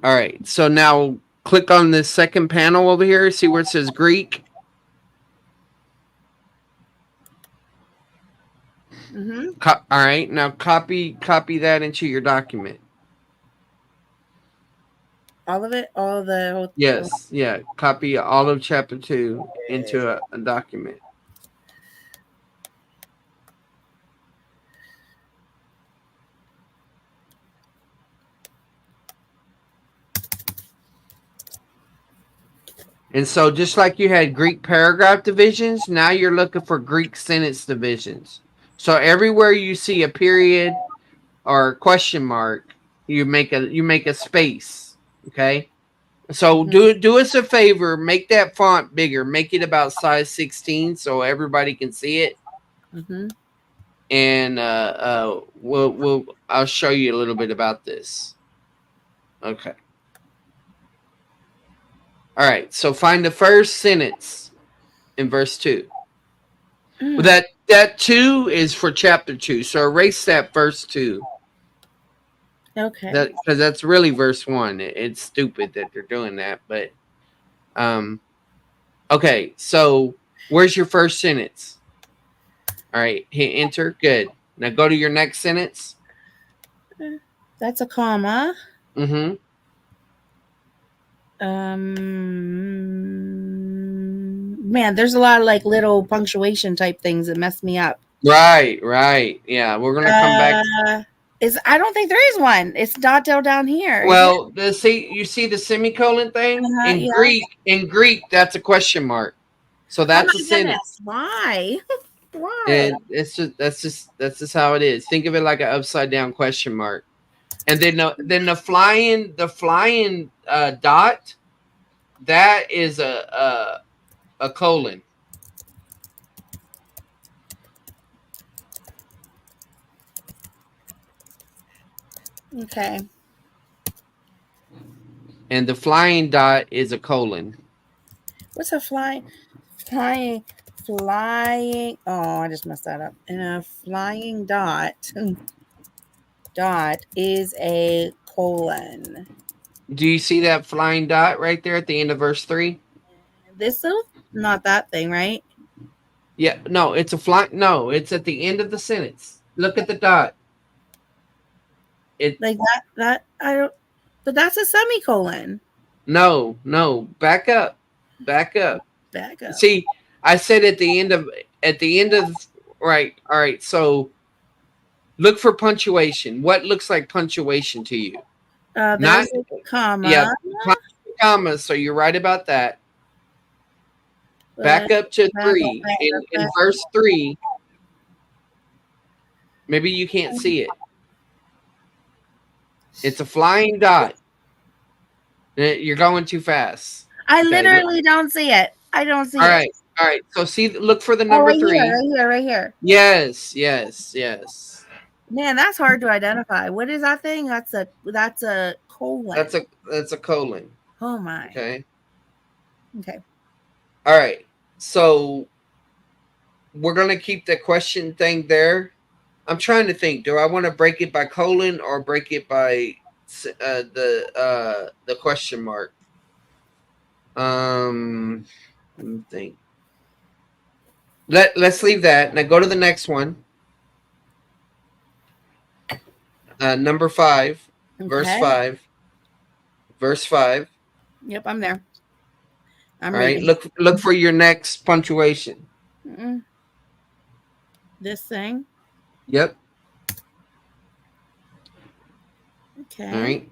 [SPEAKER 1] All right. So now click on the second panel over here. See where it says Greek?
[SPEAKER 3] Mm-hmm.
[SPEAKER 1] All right. Now copy that into your document.
[SPEAKER 3] All of it? All of the whole.
[SPEAKER 1] Yes. Yeah. Copy all of chapter 2 into a document. And so just like you had Greek paragraph divisions, now you're looking for Greek sentence divisions. So everywhere you see a period or a question mark, you make a space. Okay? So do us a favor, make that font bigger, make it about size 16 so everybody can see it.
[SPEAKER 3] Mm-hmm.
[SPEAKER 1] And I'll show you a little bit about this. Okay. All right. So find the first sentence in verse 2.
[SPEAKER 3] Mm.
[SPEAKER 1] That 2 is for chapter 2. So erase that verse 2.
[SPEAKER 3] Okay.
[SPEAKER 1] Because that's really verse 1. It's stupid that they're doing that, but okay. So where's your first sentence? All right, hit enter. Good. Now go to your next sentence.
[SPEAKER 3] That's a comma.
[SPEAKER 1] Mm-hmm.
[SPEAKER 3] Man, there's a lot of like little punctuation type things that mess me up.
[SPEAKER 1] Right. Yeah, we're gonna come back.
[SPEAKER 3] I don't think there is one. It's dot down here.
[SPEAKER 1] Well, you see the semicolon thing in
[SPEAKER 3] yeah.
[SPEAKER 1] Greek. In Greek, that's a question mark. So that's a sentence.
[SPEAKER 3] Why? Why?
[SPEAKER 1] And it's just that's just how it is. Think of it like an upside down question mark. And then the flying dot, that is a colon.
[SPEAKER 3] Okay.
[SPEAKER 1] And the flying dot is a colon.
[SPEAKER 3] What's a flying? Oh, I just messed that up. And a flying dot is a colon.
[SPEAKER 1] Do you see that flying dot right there at the end of verse 3?
[SPEAKER 3] This little, not that thing, right?
[SPEAKER 1] Yeah, no, it's it's at the end of the sentence. Look at the dot.
[SPEAKER 3] Like that I don't, but that's a semicolon.
[SPEAKER 1] No, back up.
[SPEAKER 3] Back up.
[SPEAKER 1] See, I said at the end of right. All right. So look for punctuation. What looks like punctuation to you?
[SPEAKER 3] There's a comma.
[SPEAKER 1] Yeah, comma. So you're right about that. Back up to 3 in verse 3. Maybe you can't see it. It's a flying dot. You're going too fast.
[SPEAKER 3] I literally don't see it. I don't see it.
[SPEAKER 1] All right. So look for the number 3.
[SPEAKER 3] Right here.
[SPEAKER 1] Yes.
[SPEAKER 3] Man, that's hard to identify. What is that thing? That's a colon.
[SPEAKER 1] That's a colon.
[SPEAKER 3] Oh my.
[SPEAKER 1] Okay.
[SPEAKER 3] Okay.
[SPEAKER 1] All right. So we're gonna keep the question thing there. I'm trying to think. Do I want to break it by colon or break it by the question mark? Let me think. Let's leave that. Now go to the next one. Number 5, verse
[SPEAKER 3] Okay.
[SPEAKER 1] 5. Verse 5.
[SPEAKER 3] Yep, I'm there. I'm
[SPEAKER 1] All right.
[SPEAKER 3] reading.
[SPEAKER 1] Look for your next punctuation.
[SPEAKER 3] Mm-mm. This thing.
[SPEAKER 1] Yep.
[SPEAKER 3] Okay.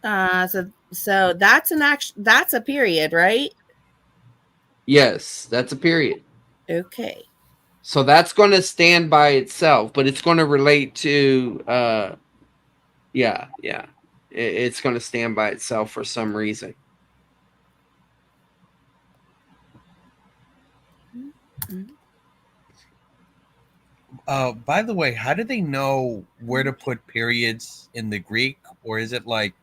[SPEAKER 1] All right.
[SPEAKER 3] So that's that's a period, right?
[SPEAKER 1] Yes, that's a period.
[SPEAKER 3] Okay.
[SPEAKER 1] So that's going to stand by itself, but it's going to relate to yeah. It's going to stand by itself for some reason.
[SPEAKER 4] By the way, how do they know where to put periods in the Greek, or is it like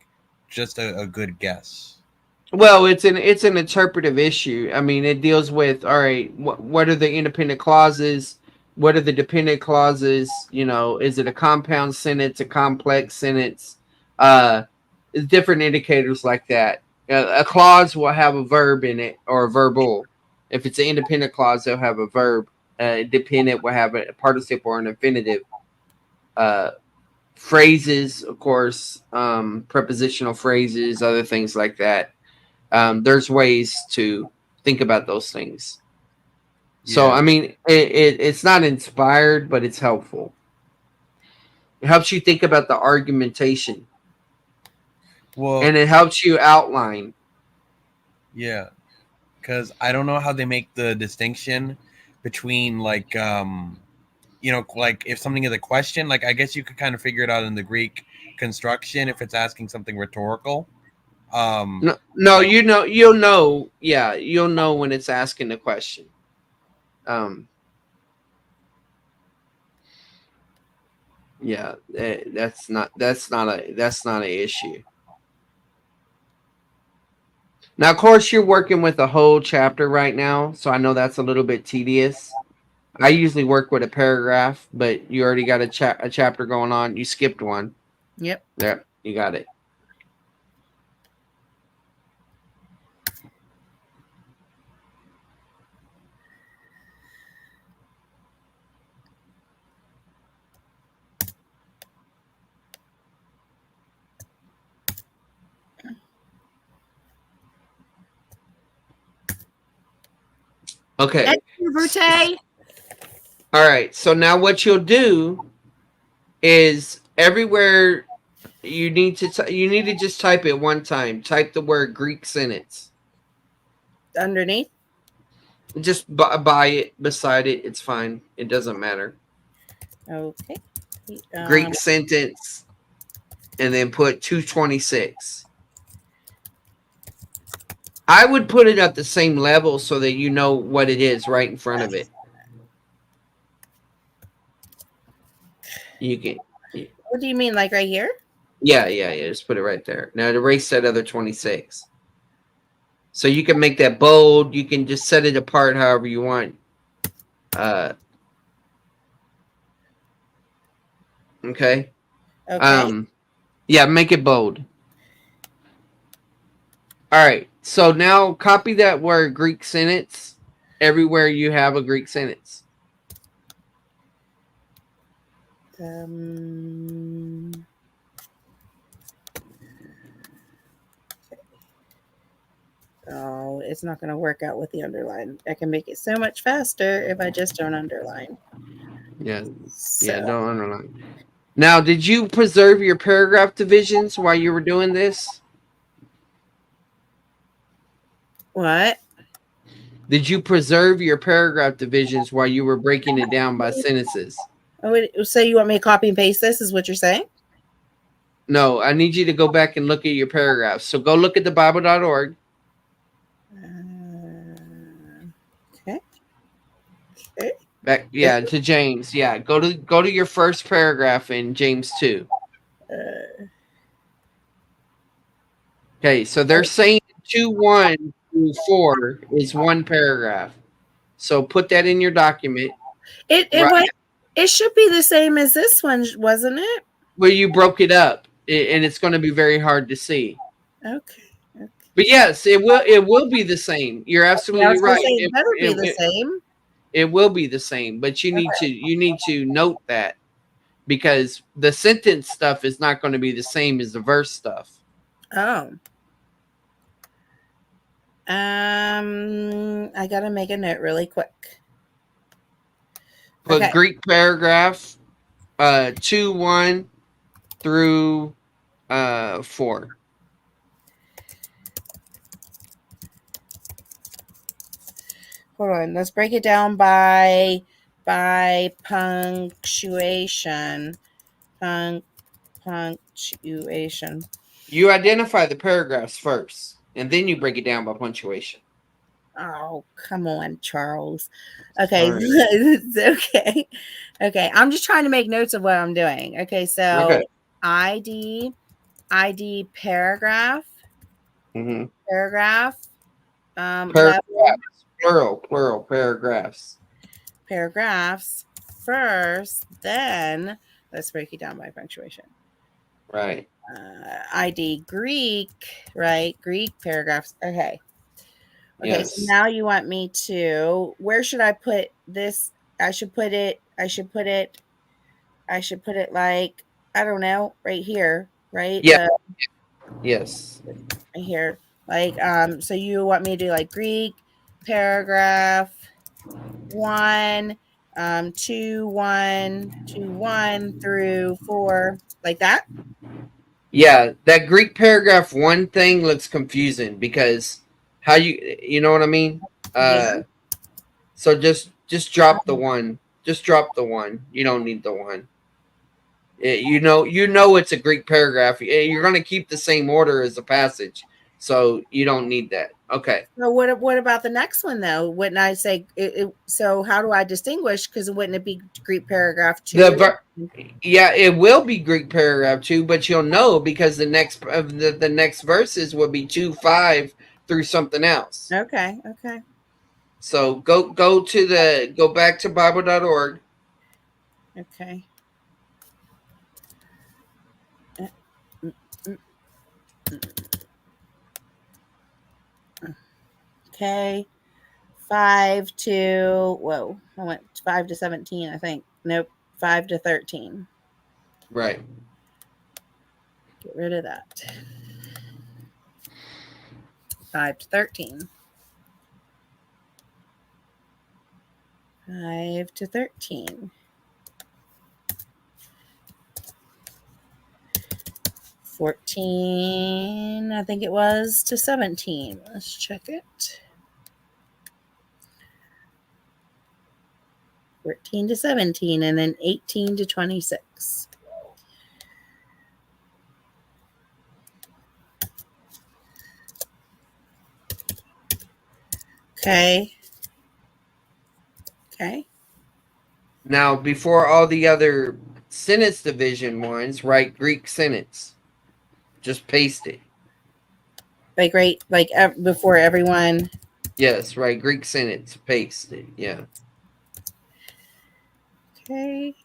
[SPEAKER 4] just a good guess?
[SPEAKER 1] Well, it's an interpretive issue. I mean, it deals with, all right, what are the independent clauses? What are the dependent clauses? You know, is it a compound sentence, a complex sentence? Different indicators like that. A clause will have a verb in it or a verbal. If it's an independent clause, they'll have a verb. Dependent will have a participle or an infinitive. Phrases, of course, prepositional phrases, other things like that. There's ways to think about those things. So,
[SPEAKER 4] Yeah.
[SPEAKER 1] I mean, it's not inspired, but it's helpful. It helps you think about the argumentation,
[SPEAKER 4] Well,
[SPEAKER 1] and it helps you outline.
[SPEAKER 4] yeah, because I don't know how they make the distinction between like like if something is a question, like I guess you could kind of figure it out in the Greek construction if it's asking something rhetorical.
[SPEAKER 1] No,
[SPEAKER 4] like,
[SPEAKER 1] you'll know. Yeah, you'll know when it's asking the question. Yeah, that's not an issue. Now, of course, you're working with a whole chapter right now, so I know that's a little bit tedious. I usually work with a paragraph, but you already got a chapter going on. You skipped one.
[SPEAKER 3] Yep.
[SPEAKER 1] There, you got it. Okay.
[SPEAKER 3] Verte.
[SPEAKER 1] All right. So now what you'll do is everywhere you need to just type it one time. Type the word Greek sentence.
[SPEAKER 3] Underneath.
[SPEAKER 1] Just by it, beside it, it's fine. It doesn't matter.
[SPEAKER 3] Okay.
[SPEAKER 1] Greek sentence, and then put 226. I would put it at the same level so that you know what it is right in front of it. You can.
[SPEAKER 3] What do you mean, like right here?
[SPEAKER 1] Yeah. Just put it right there. Now erase that other 26. So you can make that bold. You can just set it apart however you want. Okay.
[SPEAKER 3] Okay.
[SPEAKER 1] Yeah, make it bold. All right. So now copy that word Greek sentence everywhere you have a Greek sentence.
[SPEAKER 3] Oh, it's not going to work out with the underline. I can make it so much faster if I just don't underline.
[SPEAKER 1] Yeah. Yeah, don't underline. Now, did you preserve your paragraph divisions while you were doing this?
[SPEAKER 3] What?
[SPEAKER 1] Did you preserve your paragraph divisions while you were breaking it down by sentences?
[SPEAKER 3] Oh, so you want me to copy and paste this, is what you're saying?
[SPEAKER 1] No, I need you to go back and look at your paragraphs. So go look at the Bible.org.
[SPEAKER 3] Okay.
[SPEAKER 1] Back, yeah, to James. Yeah, go to your first paragraph in James 2. Okay, so they're saying 2:1 through 4 is one paragraph. So put that in your document.
[SPEAKER 3] It should be the same as this one, wasn't it?
[SPEAKER 1] Well, you broke it up, and it's going to be very hard to see.
[SPEAKER 3] Okay.
[SPEAKER 1] But yes, it will be the same. You're
[SPEAKER 3] Yeah, I
[SPEAKER 1] absolutely
[SPEAKER 3] was gonna
[SPEAKER 1] right.
[SPEAKER 3] say it better be the
[SPEAKER 1] It,
[SPEAKER 3] same.
[SPEAKER 1] it will be the same, but you need to note that because the sentence stuff is not going to be the same as the verse stuff.
[SPEAKER 3] Oh. I gotta make a note really quick.
[SPEAKER 1] Put
[SPEAKER 3] Okay.
[SPEAKER 1] Greek paragraph 2:1 through 4.
[SPEAKER 3] Hold on. Let's break it down by punctuation. Punctuation.
[SPEAKER 1] You identify the paragraphs first, and then you break it down by punctuation.
[SPEAKER 3] Oh, come on, Charles. Okay.
[SPEAKER 1] Sorry.
[SPEAKER 3] It's okay. Okay. I'm just trying to make notes of what I'm doing. Okay, so
[SPEAKER 1] Okay.
[SPEAKER 3] ID paragraph,
[SPEAKER 1] Mm-hmm.
[SPEAKER 3] paragraph,
[SPEAKER 1] Paragraphs,
[SPEAKER 3] level,
[SPEAKER 1] plural paragraphs.
[SPEAKER 3] paragraphs first, then let's break it down by punctuation.
[SPEAKER 1] Right.
[SPEAKER 3] ID Greek, right? Greek paragraphs. Okay. Okay,
[SPEAKER 1] Yes.
[SPEAKER 3] so now you want me to, where should I put this? I should put it like, I don't know, right here, right?
[SPEAKER 1] Yeah. Yes.
[SPEAKER 3] Right here. Like, so you want me to do like Greek paragraph 1, 2, 1 through 4, like that?
[SPEAKER 1] Yeah, that Greek paragraph 1 thing looks confusing because how you know what I mean?
[SPEAKER 3] Yeah.
[SPEAKER 1] So just drop the 1. Just drop the 1. You don't need the 1. You know it's a Greek paragraph. You're going to keep the same order as the passage. So you don't need that. Okay.
[SPEAKER 3] So what about the next one though? Wouldn't I say so how do I distinguish, because wouldn't it be Greek paragraph 2?
[SPEAKER 1] Yeah, it will be Greek paragraph 2, but you'll know because the next verses will be 2:5 through something else.
[SPEAKER 3] Okay.
[SPEAKER 1] So go back to Bible.org.
[SPEAKER 3] Okay. Okay. 5 to I went 5 to 17, I think. Nope. 5 to 13.
[SPEAKER 1] Right.
[SPEAKER 3] Get rid of that. 5 to 13. 5 to 13. 14, I think it was, to 17. Let's check it. 14 to 17, and then 18 to 26. Okay.
[SPEAKER 1] Now, before all the other sentence division ones, write Greek sentence. Just paste it.
[SPEAKER 3] Like right, like before everyone.
[SPEAKER 1] Yes, right. Greek sentence. Paste it. Yeah.
[SPEAKER 3] Okay.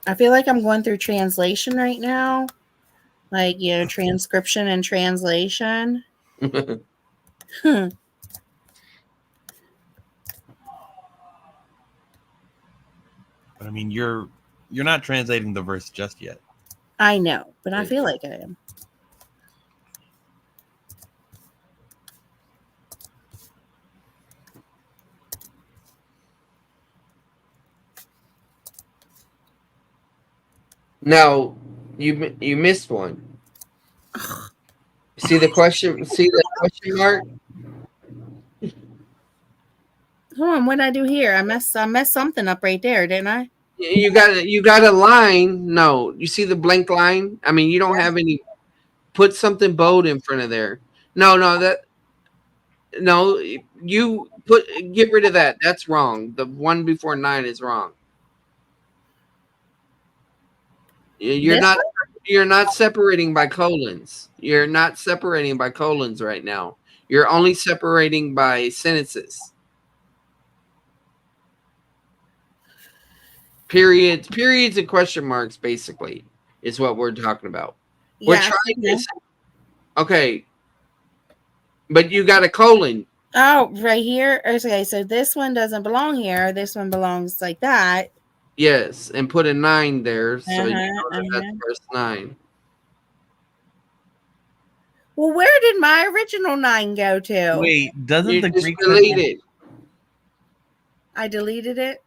[SPEAKER 3] I feel like I'm going through translation right now. Like, transcription and translation.
[SPEAKER 4] But I mean, you're not translating the verse just yet.
[SPEAKER 3] I know, but I feel like I am.
[SPEAKER 1] Now, you missed one. See the question? See the question mark?
[SPEAKER 3] Hold on, what did I do here? I messed something up right there, didn't I?
[SPEAKER 1] You got a line. No, you see the blank line? I mean, you don't have any. Put something bold in front of there. No, that. No, you get rid of that. That's wrong. The one before 9 is wrong. You're
[SPEAKER 3] This
[SPEAKER 1] not you're not separating by colons. You're not separating by colons right now. You're only separating by sentences. Periods and question marks basically is what we're talking about. We're
[SPEAKER 3] yeah.
[SPEAKER 1] trying this. Okay. But you got a colon.
[SPEAKER 3] Oh, right here. Okay, so this one doesn't belong here. This one belongs like that.
[SPEAKER 1] Yes, and put a 9 there so you
[SPEAKER 3] Uh-huh,
[SPEAKER 1] know that that's verse 9.
[SPEAKER 3] Well, where did my original 9 go to?
[SPEAKER 4] Wait, doesn't
[SPEAKER 1] You
[SPEAKER 4] the
[SPEAKER 1] just
[SPEAKER 4] Greek
[SPEAKER 1] delete
[SPEAKER 4] sentence-
[SPEAKER 1] it.
[SPEAKER 3] I deleted it.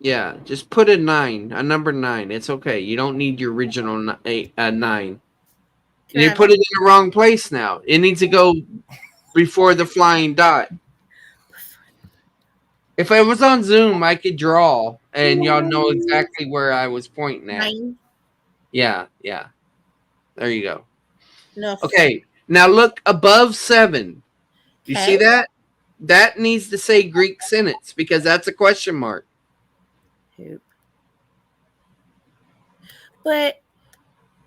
[SPEAKER 1] Yeah, just put a 9, a number 9. It's okay. You don't need your original 9.
[SPEAKER 3] Can
[SPEAKER 1] You
[SPEAKER 3] I-
[SPEAKER 1] put it in the wrong place now. It needs to go before the flying dot. If I was on Zoom, I could draw and y'all know exactly where I was pointing at.
[SPEAKER 3] 9.
[SPEAKER 1] Yeah. There you go.
[SPEAKER 3] No.
[SPEAKER 1] Okay, now look above 7. You see
[SPEAKER 3] Okay.
[SPEAKER 1] that? That needs to say Greek sentence because that's a question mark.
[SPEAKER 3] Poop. But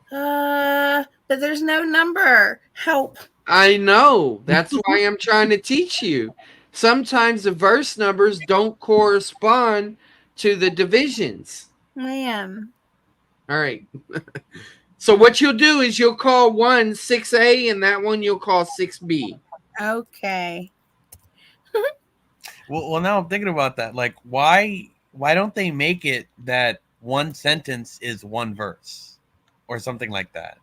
[SPEAKER 3] there's no number. Help.
[SPEAKER 1] I know. That's why I'm trying to teach you. Sometimes the verse numbers don't correspond to the divisions.
[SPEAKER 3] Man.
[SPEAKER 1] All right. So what you'll do is you'll call one 6A and that one you'll call 6B.
[SPEAKER 3] Okay.
[SPEAKER 4] Well, now I'm thinking about that. Like, why don't they make it that one sentence is one verse, or something like that?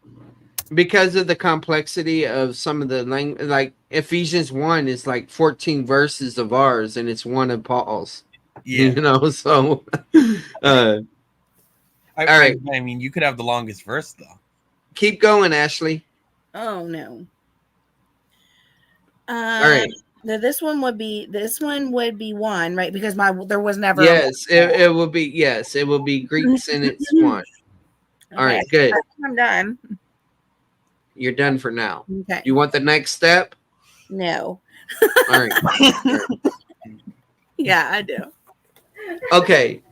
[SPEAKER 1] Because of the complexity of some of the language, like Ephesians 1 is like 14 verses of ours and it's one of Paul's.
[SPEAKER 4] Yeah.
[SPEAKER 1] You know, so all right.
[SPEAKER 4] I mean, you could have the longest verse though.
[SPEAKER 1] Keep going, Ashley.
[SPEAKER 3] Oh no.
[SPEAKER 1] All right.
[SPEAKER 3] This one would be 1, right? Because there was never
[SPEAKER 1] Yes, it will be. Yes, it will be Greek sentence 1. All right, good.
[SPEAKER 3] I'm done.
[SPEAKER 1] You're done for now.
[SPEAKER 3] Okay.
[SPEAKER 1] You want the next step?
[SPEAKER 3] No.
[SPEAKER 1] All right.
[SPEAKER 3] Yeah, I do.
[SPEAKER 1] Okay.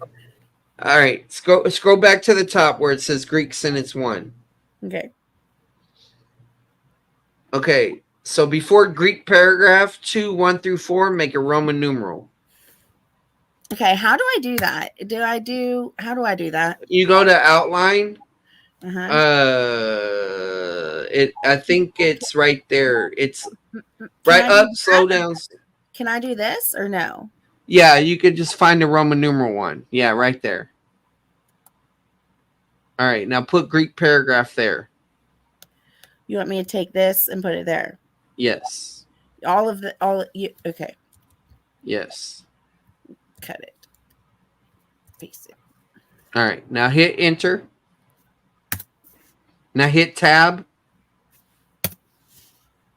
[SPEAKER 1] All right. Scroll back to the top where it says Greek sentence 1.
[SPEAKER 3] Okay.
[SPEAKER 1] Okay. So before Greek paragraph 2, 1 through 4, make a Roman numeral.
[SPEAKER 3] Okay. How do I do that? How do I do that?
[SPEAKER 1] You go to outline.
[SPEAKER 3] Uh-huh.
[SPEAKER 1] I think it's right there. It's right up, slow down.
[SPEAKER 3] Can I do this or no?
[SPEAKER 1] Yeah, you could just find the Roman numeral 1. Yeah, right there. All right, now put Greek paragraph there.
[SPEAKER 3] You want me to take this and put it there?
[SPEAKER 1] Yes.
[SPEAKER 3] Okay.
[SPEAKER 1] Yes.
[SPEAKER 3] Cut it. Paste it.
[SPEAKER 1] All right, now hit enter. Now hit tab.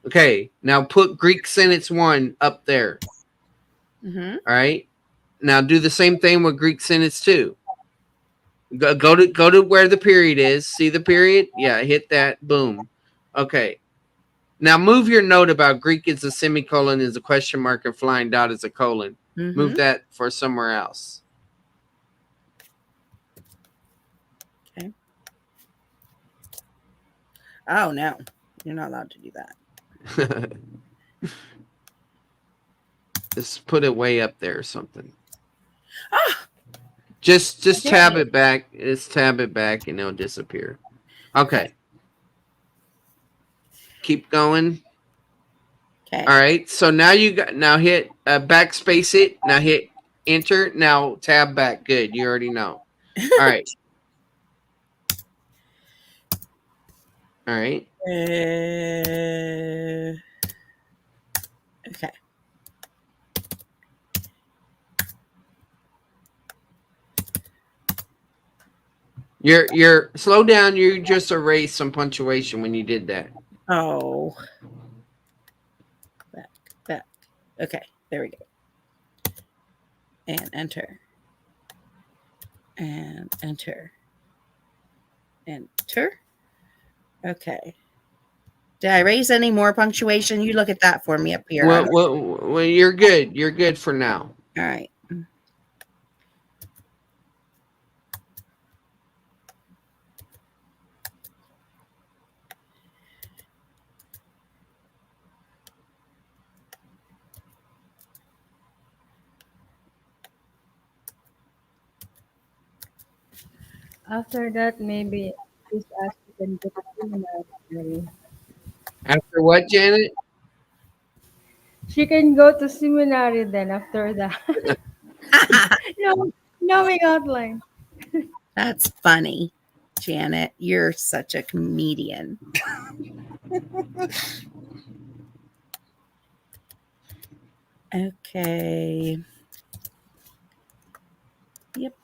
[SPEAKER 1] Okay, now put Greek sentence 1 up there.
[SPEAKER 3] Mm-hmm.
[SPEAKER 1] All right. Now do the same thing with Greek sentence 2. Go to where the period is. See the period? Yeah, hit that. Boom. Okay. Now move your note about Greek is a semicolon, is a question mark, and flying dot is a colon.
[SPEAKER 3] Mm-hmm.
[SPEAKER 1] Move that for somewhere else.
[SPEAKER 3] Okay. Oh no, you're not allowed to do that.
[SPEAKER 1] Just put it way up there or something.
[SPEAKER 3] Ah,
[SPEAKER 1] Just tab
[SPEAKER 3] Okay.
[SPEAKER 1] it back. Just tab it back and it'll disappear. Okay. Keep going.
[SPEAKER 3] okay.
[SPEAKER 1] All right. So now now hit backspace it. Now hit enter. Now tab back. Good. You already know. All right. All right.
[SPEAKER 3] Okay.
[SPEAKER 1] You're slow down. You just erased some punctuation when you did that.
[SPEAKER 3] Oh. Back. Okay. There we go. And enter. And enter. Enter. Okay. Did I erase any more punctuation? You look at that for me up here.
[SPEAKER 1] Well, you're good. You're good for now.
[SPEAKER 3] All right.
[SPEAKER 5] After that, maybe please ask you can go to seminary.
[SPEAKER 1] After what, Janet?
[SPEAKER 5] She can go to seminary then after that. No, knowing outline.
[SPEAKER 3] That's funny, Janet. You're such a comedian. Okay. Yep.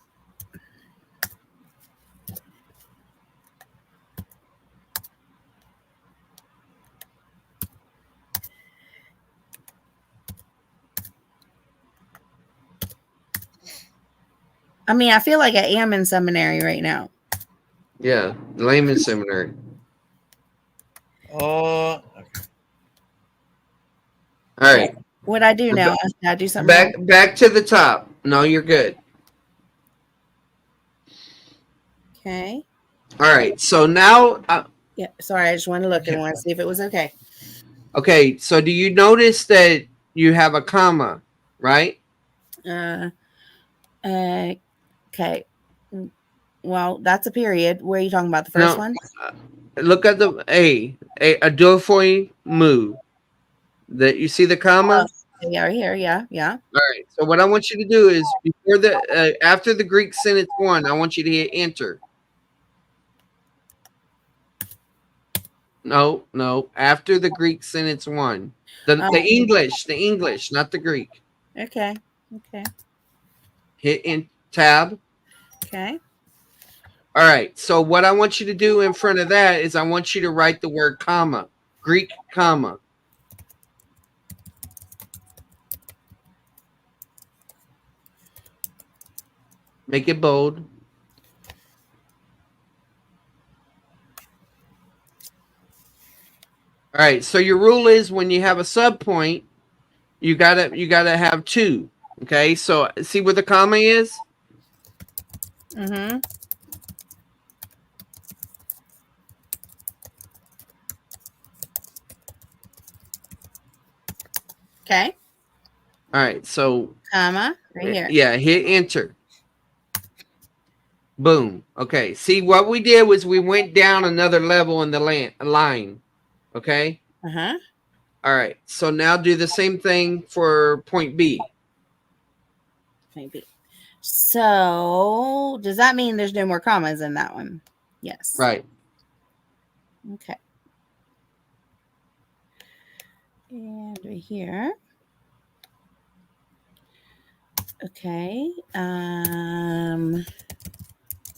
[SPEAKER 3] I mean, I feel like I am in seminary right now.
[SPEAKER 1] Yeah, layman seminary.
[SPEAKER 4] Oh, okay.
[SPEAKER 1] All right,
[SPEAKER 3] What I do now? I do something wrong?
[SPEAKER 1] back to the top. No, you're good.
[SPEAKER 3] Okay.
[SPEAKER 1] All right, so now,
[SPEAKER 3] Yeah. Sorry, I just wanted to look and want to see if it was okay.
[SPEAKER 1] okay. So do you notice that you have a comma, right?
[SPEAKER 3] Okay. Well, that's a period. Where are you talking about? The first
[SPEAKER 1] No.
[SPEAKER 3] one?
[SPEAKER 1] Look at the a adolphoi mu. That you see the comma.
[SPEAKER 3] Yeah, right here. Yeah.
[SPEAKER 1] All right. So what I want you to do is before the after the Greek sentence one, I want you to hit enter. No. After the Greek sentence one, the English, not the Greek.
[SPEAKER 3] Okay.
[SPEAKER 1] Hit in tab.
[SPEAKER 3] Okay.
[SPEAKER 1] All right. So what I want you to do in front of that is I want you to write the word comma, Greek comma. Make it bold. All right. So your rule is when you have a subpoint, you gotta have two. Okay. So see where the comma is?
[SPEAKER 3] Mm-hmm. Okay.
[SPEAKER 1] All right. So
[SPEAKER 3] Comma right here.
[SPEAKER 1] yeah, hit enter. Boom. Okay. See what we did was we went down another level in the line. Okay.
[SPEAKER 3] Uh-huh.
[SPEAKER 1] All right. So now do the same thing for point B.
[SPEAKER 3] Maybe. So does that mean there's no more commas in that one? Yes.
[SPEAKER 1] Right.
[SPEAKER 3] Okay. And right here. Okay.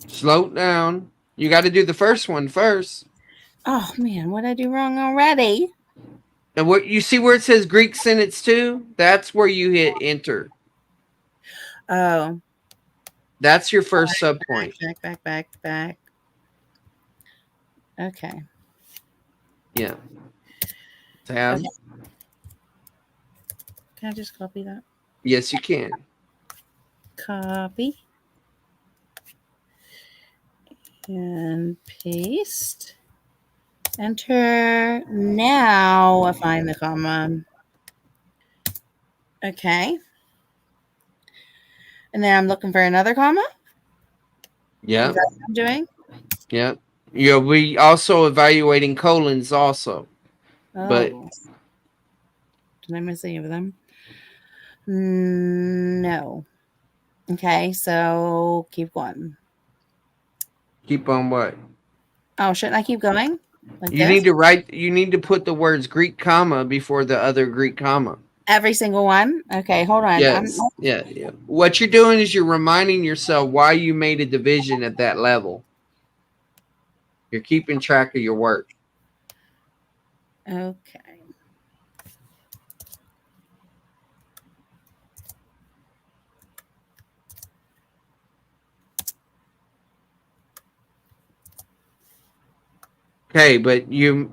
[SPEAKER 1] Slow it down. You got to do the first one first.
[SPEAKER 3] Oh man, what did I do wrong already?
[SPEAKER 1] And what you see where it says Greek sentence 2? That's where you hit enter.
[SPEAKER 3] Oh.
[SPEAKER 1] That's your first subpoint.
[SPEAKER 3] Back. Okay.
[SPEAKER 1] Yeah. Tab.
[SPEAKER 3] Okay. Can I just copy that?
[SPEAKER 1] Yes, you can.
[SPEAKER 3] Copy. And paste. Enter. Now I find the comma. Okay. And then I'm looking for another comma.
[SPEAKER 1] Yeah.
[SPEAKER 3] Is that what I'm doing?
[SPEAKER 1] Yeah. You'll be also evaluating colons also. But
[SPEAKER 3] did I miss any of them? No. Okay, so keep going.
[SPEAKER 1] Keep on what?
[SPEAKER 3] Oh, shouldn't I keep going? Like
[SPEAKER 1] You need to put the words Greek comma before the other Greek comma.
[SPEAKER 3] Every single one? Okay, hold on.
[SPEAKER 1] Yes. Yeah. What you're doing is you're reminding yourself why you made a division at that level. You're keeping track of your work.
[SPEAKER 3] Okay.
[SPEAKER 1] Okay, but you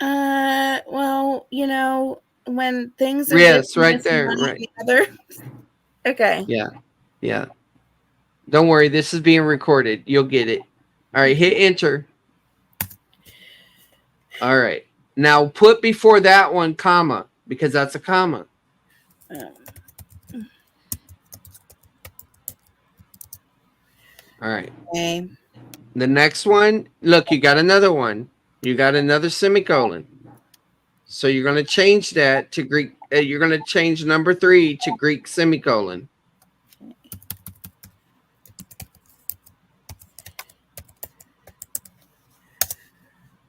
[SPEAKER 3] Well, when things are
[SPEAKER 1] Yes,
[SPEAKER 3] just
[SPEAKER 1] right
[SPEAKER 3] this
[SPEAKER 1] there,
[SPEAKER 3] one or
[SPEAKER 1] right.
[SPEAKER 3] the other. Okay.
[SPEAKER 1] Yeah, yeah. Don't worry, this is being recorded. You'll get it. All right, hit enter. All right. Now put before that one comma because that's a comma. All right.
[SPEAKER 3] Okay.
[SPEAKER 1] The next one, look, you got another one. You got another semicolon. So you're going to change that to Greek. You're going to change number 3 to Greek semicolon.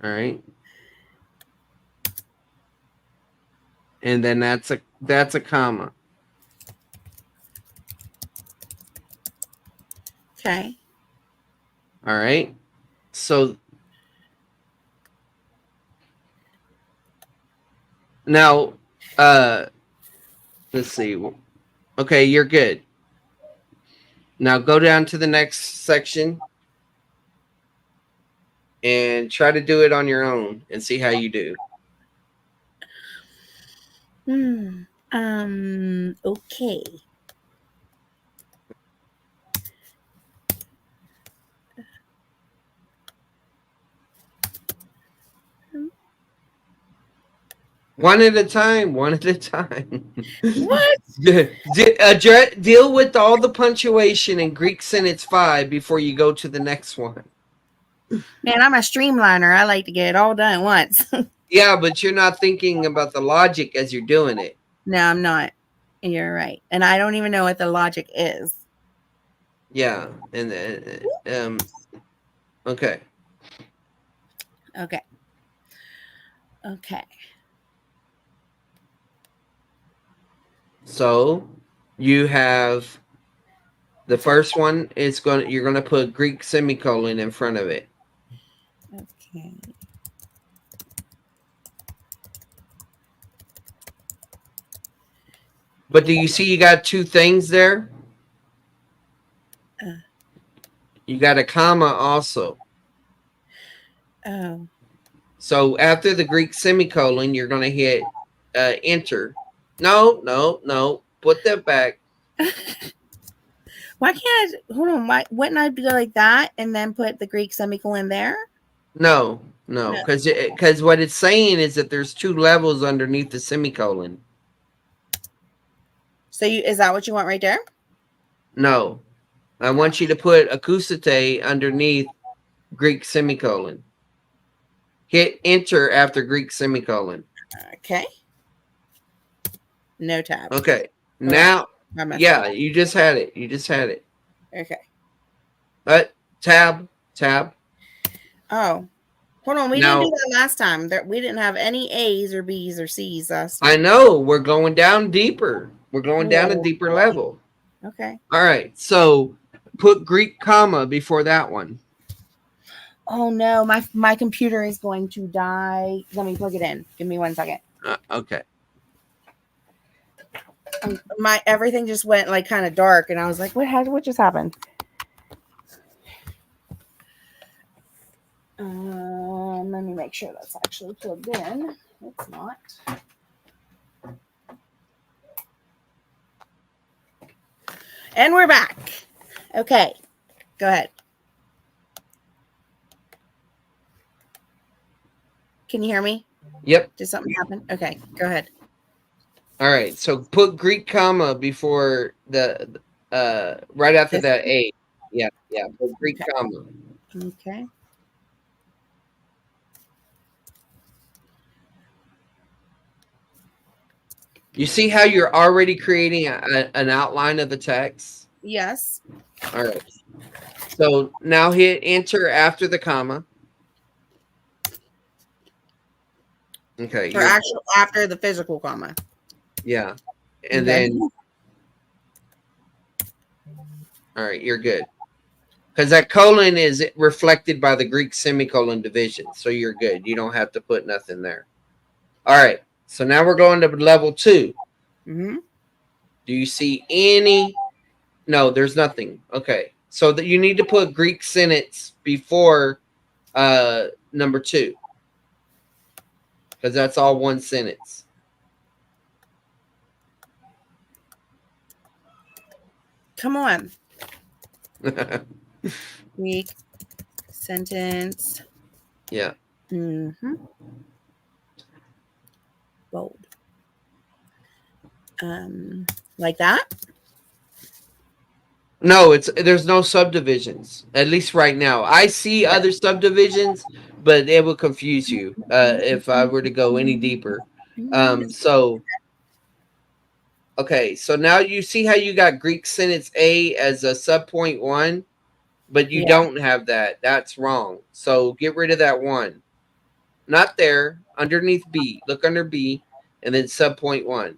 [SPEAKER 1] All right. And then that's a comma.
[SPEAKER 3] Okay.
[SPEAKER 1] All right. So now, let's see. Okay, you're good. Now go down to the next section and try to do it on your own and see how you do.
[SPEAKER 3] Okay.
[SPEAKER 1] One at a time. One at a time.
[SPEAKER 3] What?
[SPEAKER 1] Deal with all the punctuation in Greek sentence 5 before you go to the next one.
[SPEAKER 3] Man, I'm a streamliner. I like to get it all done at once.
[SPEAKER 1] Yeah, but you're not thinking about the logic as you're doing it.
[SPEAKER 3] No, I'm not. You're right. And I don't even know what the logic is.
[SPEAKER 1] Yeah, and okay.
[SPEAKER 3] Okay. Okay.
[SPEAKER 1] So you have the first one is you're gonna put Greek semicolon in front of it.
[SPEAKER 3] Okay.
[SPEAKER 1] But do you see you got two things there? You got a comma also.
[SPEAKER 3] Oh.
[SPEAKER 1] So after the Greek semicolon, you're gonna hit enter. No. Put that back.
[SPEAKER 3] Why can't I hold on? Why wouldn't I do like that and then put the Greek semicolon there?
[SPEAKER 1] No, because what it's saying is that there's two levels underneath the semicolon.
[SPEAKER 3] So is that what you want right there?
[SPEAKER 1] No, I want you to put acoustate underneath Greek semicolon. Hit enter after Greek semicolon.
[SPEAKER 3] Okay. No tab.
[SPEAKER 1] Okay. Now,
[SPEAKER 3] I messed
[SPEAKER 1] yeah,
[SPEAKER 3] up.
[SPEAKER 1] you just had it.
[SPEAKER 3] Okay.
[SPEAKER 1] Tab.
[SPEAKER 3] Oh. Hold on. We
[SPEAKER 1] Now-
[SPEAKER 3] didn't do that last time. We didn't have any A's or B's or C's last time.
[SPEAKER 1] I know we're going down deeper. We're going down a
[SPEAKER 3] Whoa.
[SPEAKER 1] deeper level.
[SPEAKER 3] Okay.
[SPEAKER 1] All right. So put Greek comma before that one.
[SPEAKER 3] Oh no, my computer is going to die. Let me plug it in. Give me 1 second.
[SPEAKER 1] Okay.
[SPEAKER 3] My everything just went like kind of dark, and I was like, what just happened? Let me make sure that's actually plugged in. It's not. And we're back. Okay, go ahead. Can you hear me?
[SPEAKER 1] Yep.
[SPEAKER 3] Did something happen? Okay, go ahead.
[SPEAKER 1] All right. So put Greek comma before the right after that A. Yeah. Put Greek comma.
[SPEAKER 3] Okay.
[SPEAKER 1] You see how you're already creating an outline of the text?
[SPEAKER 3] Yes.
[SPEAKER 1] All right. So now hit enter after the comma. Okay.
[SPEAKER 3] Or actually after the physical comma.
[SPEAKER 1] Yeah. And
[SPEAKER 3] Okay.
[SPEAKER 1] then, all right, you're good. Because that colon is reflected by the Greek semicolon division. So you're good. You don't have to put nothing there. All right. So now we're going to level 2.
[SPEAKER 3] Mm-hmm.
[SPEAKER 1] Do you see any? No, there's nothing. Okay. So that you need to put Greek sentence before number 2. because that's all one sentence.
[SPEAKER 3] Come on. Weak sentence.
[SPEAKER 1] Yeah.
[SPEAKER 3] Mm-hmm. Bold. Like that?
[SPEAKER 1] No, there's no subdivisions, at least right now. I see other subdivisions, but it will confuse you if I were to go any deeper. So okay, so now you see how you got Greek sentence A as a subpoint 1, but you
[SPEAKER 3] Yeah.
[SPEAKER 1] don't have that. That's wrong. So get rid of that 1. Not there, underneath B. Look under B, and then subpoint 1.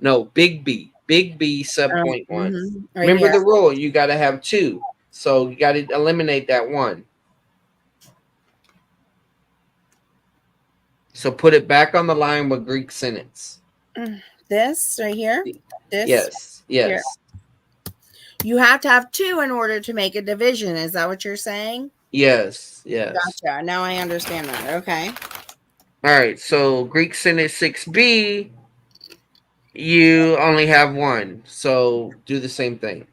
[SPEAKER 1] No, big B. Big B subpoint 1.
[SPEAKER 3] Right
[SPEAKER 1] Remember
[SPEAKER 3] here.
[SPEAKER 1] the rule. You got to have 2. So you got to eliminate that 1. So put it back on the line with Greek sentence.
[SPEAKER 3] This right here. This.
[SPEAKER 1] Yes. Yes.
[SPEAKER 3] Here. You have to have 2 in order to make a division. Is that what you're saying?
[SPEAKER 1] Yes. Yes.
[SPEAKER 3] Gotcha. Now I understand that. Okay.
[SPEAKER 1] All right. So Greek sentence 6B, you only have 1. So do the same thing.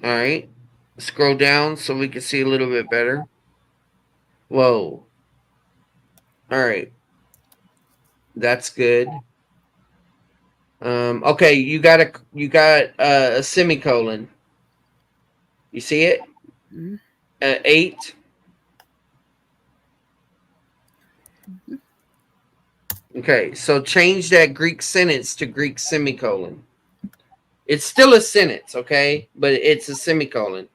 [SPEAKER 1] All right. Scroll down so we can see a little bit better. Whoa. All right. That's good. Okay, you got a semicolon. You see it? 8. Okay, so change that Greek sentence to Greek semicolon. It's still a sentence, okay, but it's a semicolon.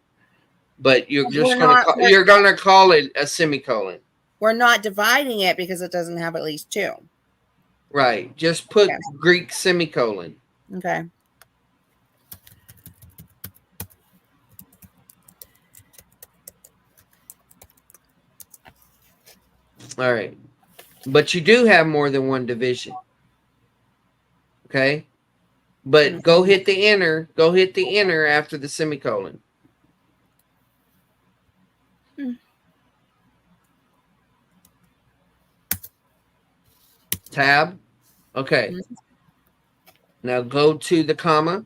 [SPEAKER 1] But you're gonna call it a semicolon.
[SPEAKER 3] We're not dividing it because it doesn't have at least 2.
[SPEAKER 1] Right. Just put Greek semicolon.
[SPEAKER 3] Okay.
[SPEAKER 1] All right. But you do have more than one division. Okay? But go hit the enter. Go hit the enter after the semicolon. Tab. Okay. Now go to the comma.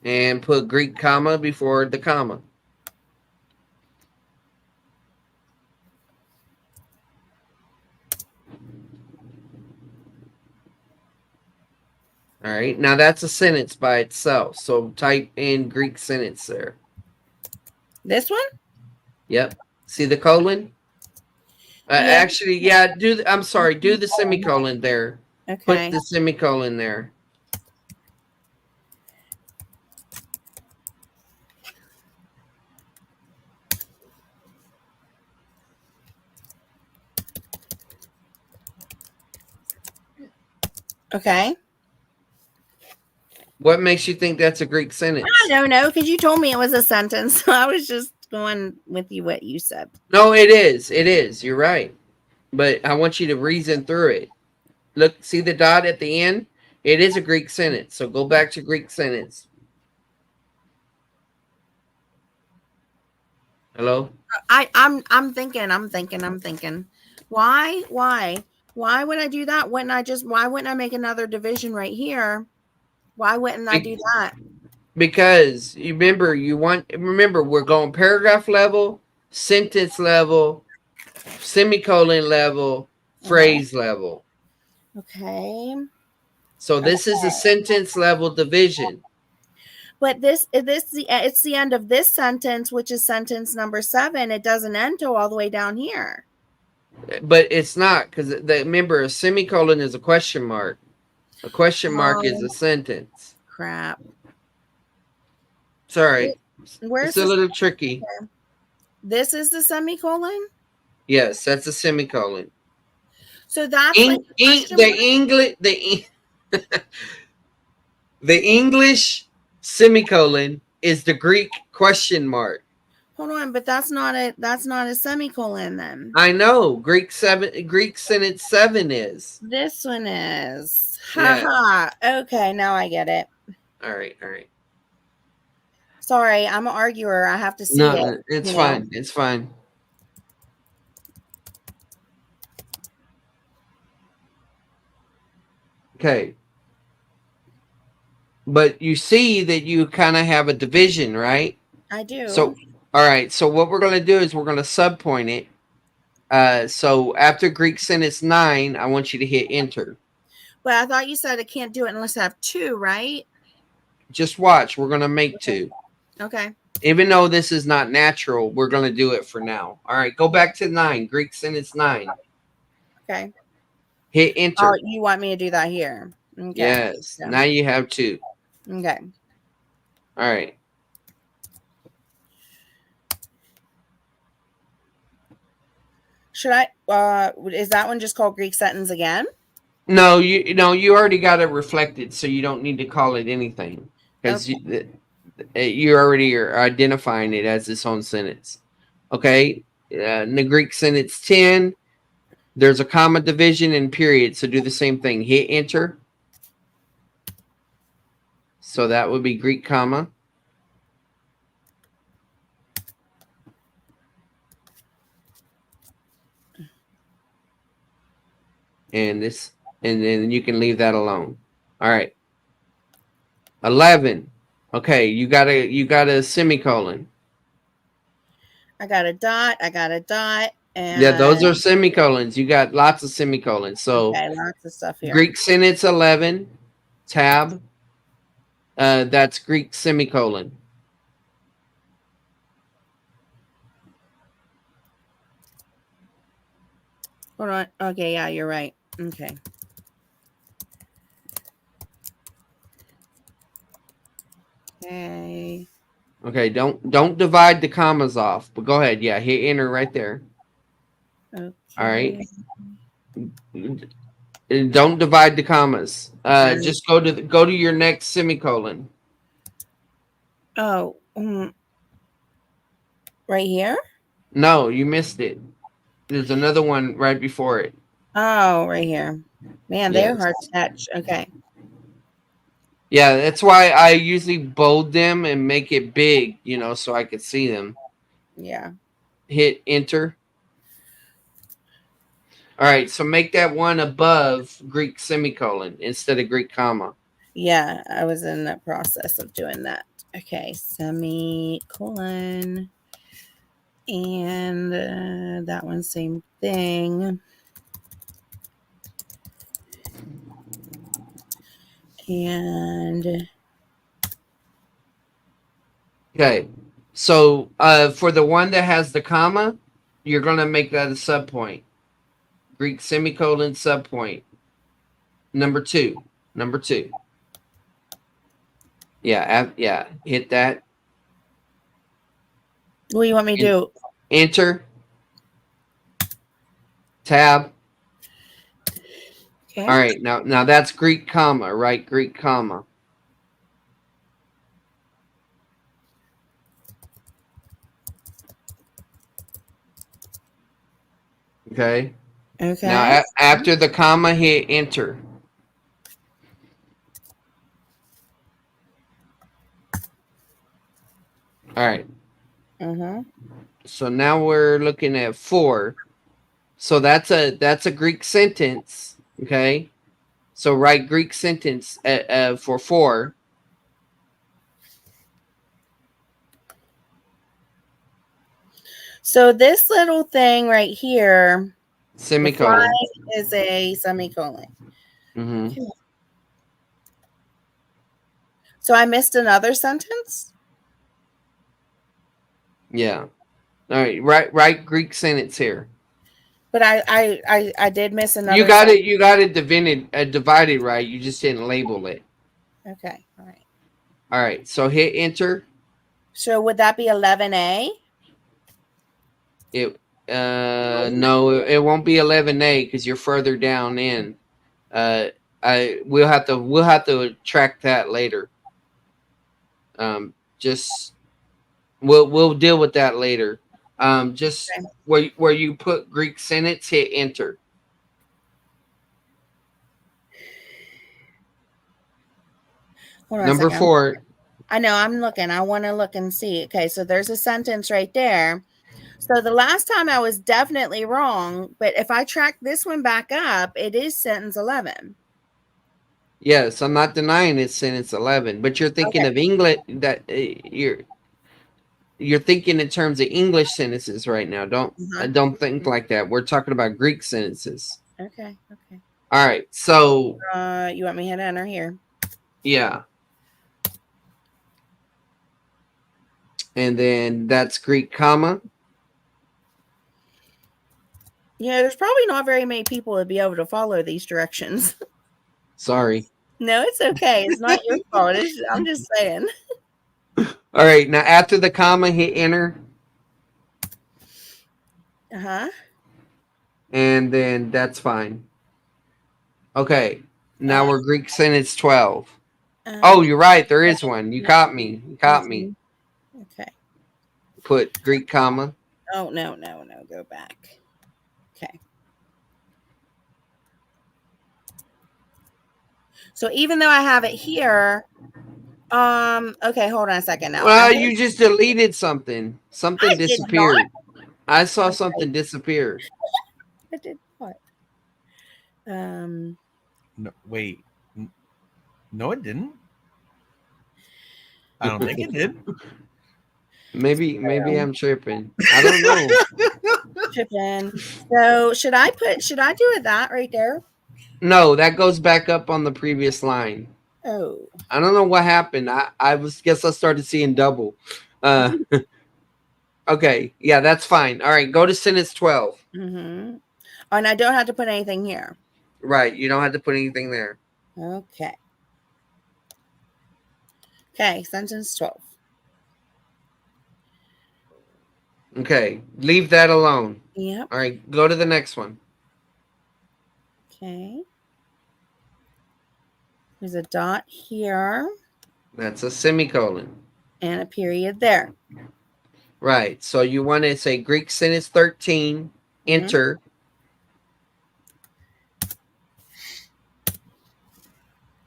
[SPEAKER 1] And put Greek comma before the comma. All right. Now that's a sentence by itself. So type in Greek sentence there.
[SPEAKER 3] This one?
[SPEAKER 1] Yep. See the colon? Actually, yeah. I'm sorry. Do the semicolon there.
[SPEAKER 3] Okay.
[SPEAKER 1] Put the semicolon there.
[SPEAKER 3] Okay.
[SPEAKER 1] What makes you think that's a Greek sentence?
[SPEAKER 3] I don't know because you told me it was a sentence. So I was just going with you what you said.
[SPEAKER 1] No, it is. It is. You're right. But I want you to reason through it. Look, see the dot at the end? It is a Greek sentence. So go back to Greek sentence. Hello?
[SPEAKER 3] I'm thinking. Why would I do that? Why wouldn't I make another division right here? Why wouldn't I do that?
[SPEAKER 1] Because remember we're going paragraph level, sentence level, semicolon level, phrase level.
[SPEAKER 3] Okay.
[SPEAKER 1] So this is a sentence level division.
[SPEAKER 3] But it's the end of this sentence, which is sentence number 7. It doesn't end till all the way down here.
[SPEAKER 1] But it's not, because remember, a semicolon is a question mark. A question mark is a sentence.
[SPEAKER 3] Crap.
[SPEAKER 1] Sorry.
[SPEAKER 3] Where's
[SPEAKER 1] it's a little tricky.
[SPEAKER 3] This is the semicolon?
[SPEAKER 1] Yes, that's a semicolon.
[SPEAKER 3] So that's
[SPEAKER 1] the English semicolon is the Greek question mark.
[SPEAKER 3] Hold on, but that's not a semicolon then.
[SPEAKER 1] I know. Greek sentence 7 is.
[SPEAKER 3] This one is.
[SPEAKER 1] Yeah.
[SPEAKER 3] Haha. Okay, now I get it.
[SPEAKER 1] All right.
[SPEAKER 3] Sorry, I'm an arguer. I have to see
[SPEAKER 1] No,
[SPEAKER 3] it.
[SPEAKER 1] it's
[SPEAKER 3] you know.
[SPEAKER 1] fine. It's fine. Okay. But you see that you kind of have a division, right?
[SPEAKER 3] I do.
[SPEAKER 1] So, all right. So what we're going to do is we're going to subpoint it. So after Greek sentence 9, I want you to hit enter.
[SPEAKER 3] But I thought you said I can't do it unless I have 2, right?
[SPEAKER 1] Just watch. We're going to make 2.
[SPEAKER 3] Okay.
[SPEAKER 1] Even though this is not natural, we're going to do it for now. All right. Go back to 9. Greek sentence 9.
[SPEAKER 3] Okay.
[SPEAKER 1] Hit
[SPEAKER 3] Oh,
[SPEAKER 1] enter.
[SPEAKER 3] you want me to do that here? Okay.
[SPEAKER 1] Yes.
[SPEAKER 3] Yeah.
[SPEAKER 1] Now you have 2.
[SPEAKER 3] Okay.
[SPEAKER 1] All right.
[SPEAKER 3] Should I? Is that one just called Greek sentence again?
[SPEAKER 1] No, you already got it reflected, so you don't need to call it anything because
[SPEAKER 3] Okay.
[SPEAKER 1] you already are identifying it as its own sentence. Okay, in the Greek sentence 10, there's a comma division and period, so do the same thing. Hit enter. So that would be Greek comma. And this, and then you can leave that alone. All right. 11. Okay, you got a semicolon.
[SPEAKER 3] I got a dot. And
[SPEAKER 1] Yeah, those are semicolons. You got lots of semicolons. So
[SPEAKER 3] okay, lots of stuff here.
[SPEAKER 1] Greek sentence 11, tab. That's Greek semicolon.
[SPEAKER 3] Hold on. Okay, yeah, you're right. Okay. Okay.
[SPEAKER 1] Okay, don't divide the commas off. But go ahead. Yeah, hit enter right there.
[SPEAKER 3] Okay.
[SPEAKER 1] All right. And don't divide the commas. Just go to your next semicolon.
[SPEAKER 3] Oh, right here.
[SPEAKER 1] No, you missed it. There's another one right before it.
[SPEAKER 3] Oh, right here. Man, they're
[SPEAKER 1] Yes.
[SPEAKER 3] hard to catch. Okay.
[SPEAKER 1] Yeah, that's why I usually bold them and make it big, so I could see them.
[SPEAKER 3] Yeah.
[SPEAKER 1] Hit enter. All right, so make that one above Greek semicolon instead of Greek comma.
[SPEAKER 3] Yeah, I was in the process of doing that. Okay, semicolon. And that one, same thing. And
[SPEAKER 1] okay, so for the one that has the comma, you're going to make that a subpoint. Greek semicolon subpoint. Number two. Yeah, hit that.
[SPEAKER 3] what do you want me to do?
[SPEAKER 1] Enter. Tab.
[SPEAKER 3] Okay.
[SPEAKER 1] All right, now that's Greek comma, right? Greek comma. Okay.
[SPEAKER 3] Okay.
[SPEAKER 1] Now after the comma, hit enter. All right. So now we're looking at 4. So that's a Greek sentence. Okay. So write Greek sentence for 4.
[SPEAKER 3] So this little thing right here,
[SPEAKER 1] Semicolon.
[SPEAKER 3] is a semicolon.
[SPEAKER 1] Mm-hmm.
[SPEAKER 3] So I missed another sentence?
[SPEAKER 1] Yeah. All right. Write Greek sentence here.
[SPEAKER 3] But I did miss another.
[SPEAKER 1] You got it. You got it divided right. You just didn't label it.
[SPEAKER 3] Okay. All right.
[SPEAKER 1] All right. So hit enter.
[SPEAKER 3] So would that be 11A?
[SPEAKER 1] No, it won't be 11A because you're further down in. We'll have to track that later. Just we'll deal with that later. Just
[SPEAKER 3] Okay.
[SPEAKER 1] where you put Greek sentence, hit enter.
[SPEAKER 3] Hold on a
[SPEAKER 1] Number
[SPEAKER 3] second.
[SPEAKER 1] 4.
[SPEAKER 3] I know, I'm looking. I want to look and see. Okay, so there's a sentence right there. So the last time I was definitely wrong, but if I track this one back up, it is sentence 11.
[SPEAKER 1] Yes, I'm not denying it's sentence 11, but you're thinking
[SPEAKER 3] Okay.
[SPEAKER 1] of English that you're thinking in terms of English sentences right now.
[SPEAKER 3] Uh-huh.
[SPEAKER 1] Don't think like that. We're talking about Greek sentences.
[SPEAKER 3] Okay.
[SPEAKER 1] All right. So,
[SPEAKER 3] You want me to hit enter here?
[SPEAKER 1] yeah. And then that's Greek comma.
[SPEAKER 3] Yeah, there's probably not very many people to be able to follow these directions.
[SPEAKER 1] Sorry.
[SPEAKER 3] No, it's okay. It's not your fault. I'm just saying.
[SPEAKER 1] All right. Now after the comma, hit enter.
[SPEAKER 3] Uh-huh.
[SPEAKER 1] And then that's fine. Okay. Now we're Greek sentence 12. Oh, you're right. There is one. You caught me. You caught me.
[SPEAKER 3] Okay.
[SPEAKER 1] Put Greek comma.
[SPEAKER 3] Oh, no. Go back. Okay. So even though I have it here, okay, hold on a second now.
[SPEAKER 1] Well, you just deleted something. Something
[SPEAKER 3] I did
[SPEAKER 1] disappeared.
[SPEAKER 3] not.
[SPEAKER 1] I saw something disappear.
[SPEAKER 3] I did what?
[SPEAKER 4] No, wait. No, it didn't. I don't think it did.
[SPEAKER 1] Maybe I'm tripping. I don't know.
[SPEAKER 3] Tripping. So should I do that right there?
[SPEAKER 1] No, that goes back up on the previous line.
[SPEAKER 3] Oh.
[SPEAKER 1] I don't know what happened. I guess I started seeing double. Okay, yeah, that's fine. All right, go to sentence 12.
[SPEAKER 3] Mm-hmm. Oh, and I don't have to put anything here.
[SPEAKER 1] Right, you don't have to put anything there.
[SPEAKER 3] Okay. Okay, sentence 12.
[SPEAKER 1] Okay, leave that alone.
[SPEAKER 3] Yep.
[SPEAKER 1] All right, go to the next one.
[SPEAKER 3] Okay. There's a dot here
[SPEAKER 1] That's a semicolon.
[SPEAKER 3] and a period there.
[SPEAKER 1] Right, so you want to say Greek sentence 13, enter.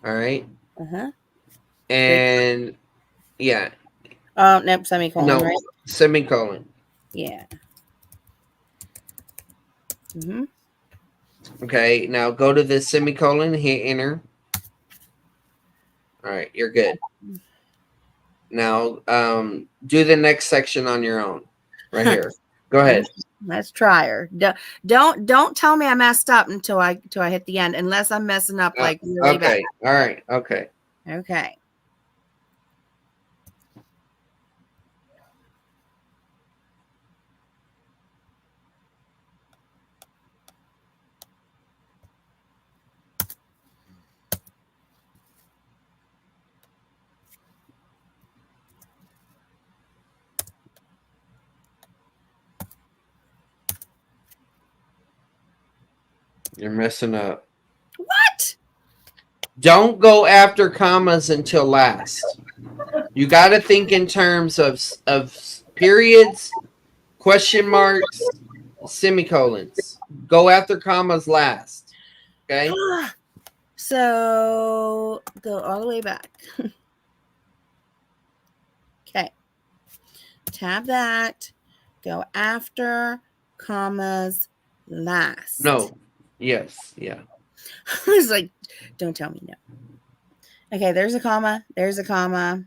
[SPEAKER 1] All right.
[SPEAKER 3] Uh-huh.
[SPEAKER 1] And yeah.
[SPEAKER 3] Oh, nope, semicolon,
[SPEAKER 1] No,
[SPEAKER 3] right?
[SPEAKER 1] semicolon.
[SPEAKER 3] Yeah. Mm-hmm.
[SPEAKER 1] Okay, now go to the semicolon, hit enter. All right, you're good. Now, do the next section on your own, right here. Go ahead.
[SPEAKER 3] Let's try her. Don't tell me I messed up until I hit the end, unless I'm messing up like really bad.
[SPEAKER 1] Okay. All right. Okay.
[SPEAKER 3] Okay.
[SPEAKER 1] You're messing up.
[SPEAKER 3] What?
[SPEAKER 1] Don't go after commas until last. You got to think in terms of periods, question marks, semicolons. Go after commas last. Okay?
[SPEAKER 3] So go all the way back. Okay. Tab that. Go after commas last.
[SPEAKER 1] No. Yes. Yeah.
[SPEAKER 3] It's like, don't tell me no. Okay, there's a comma. There's a comma.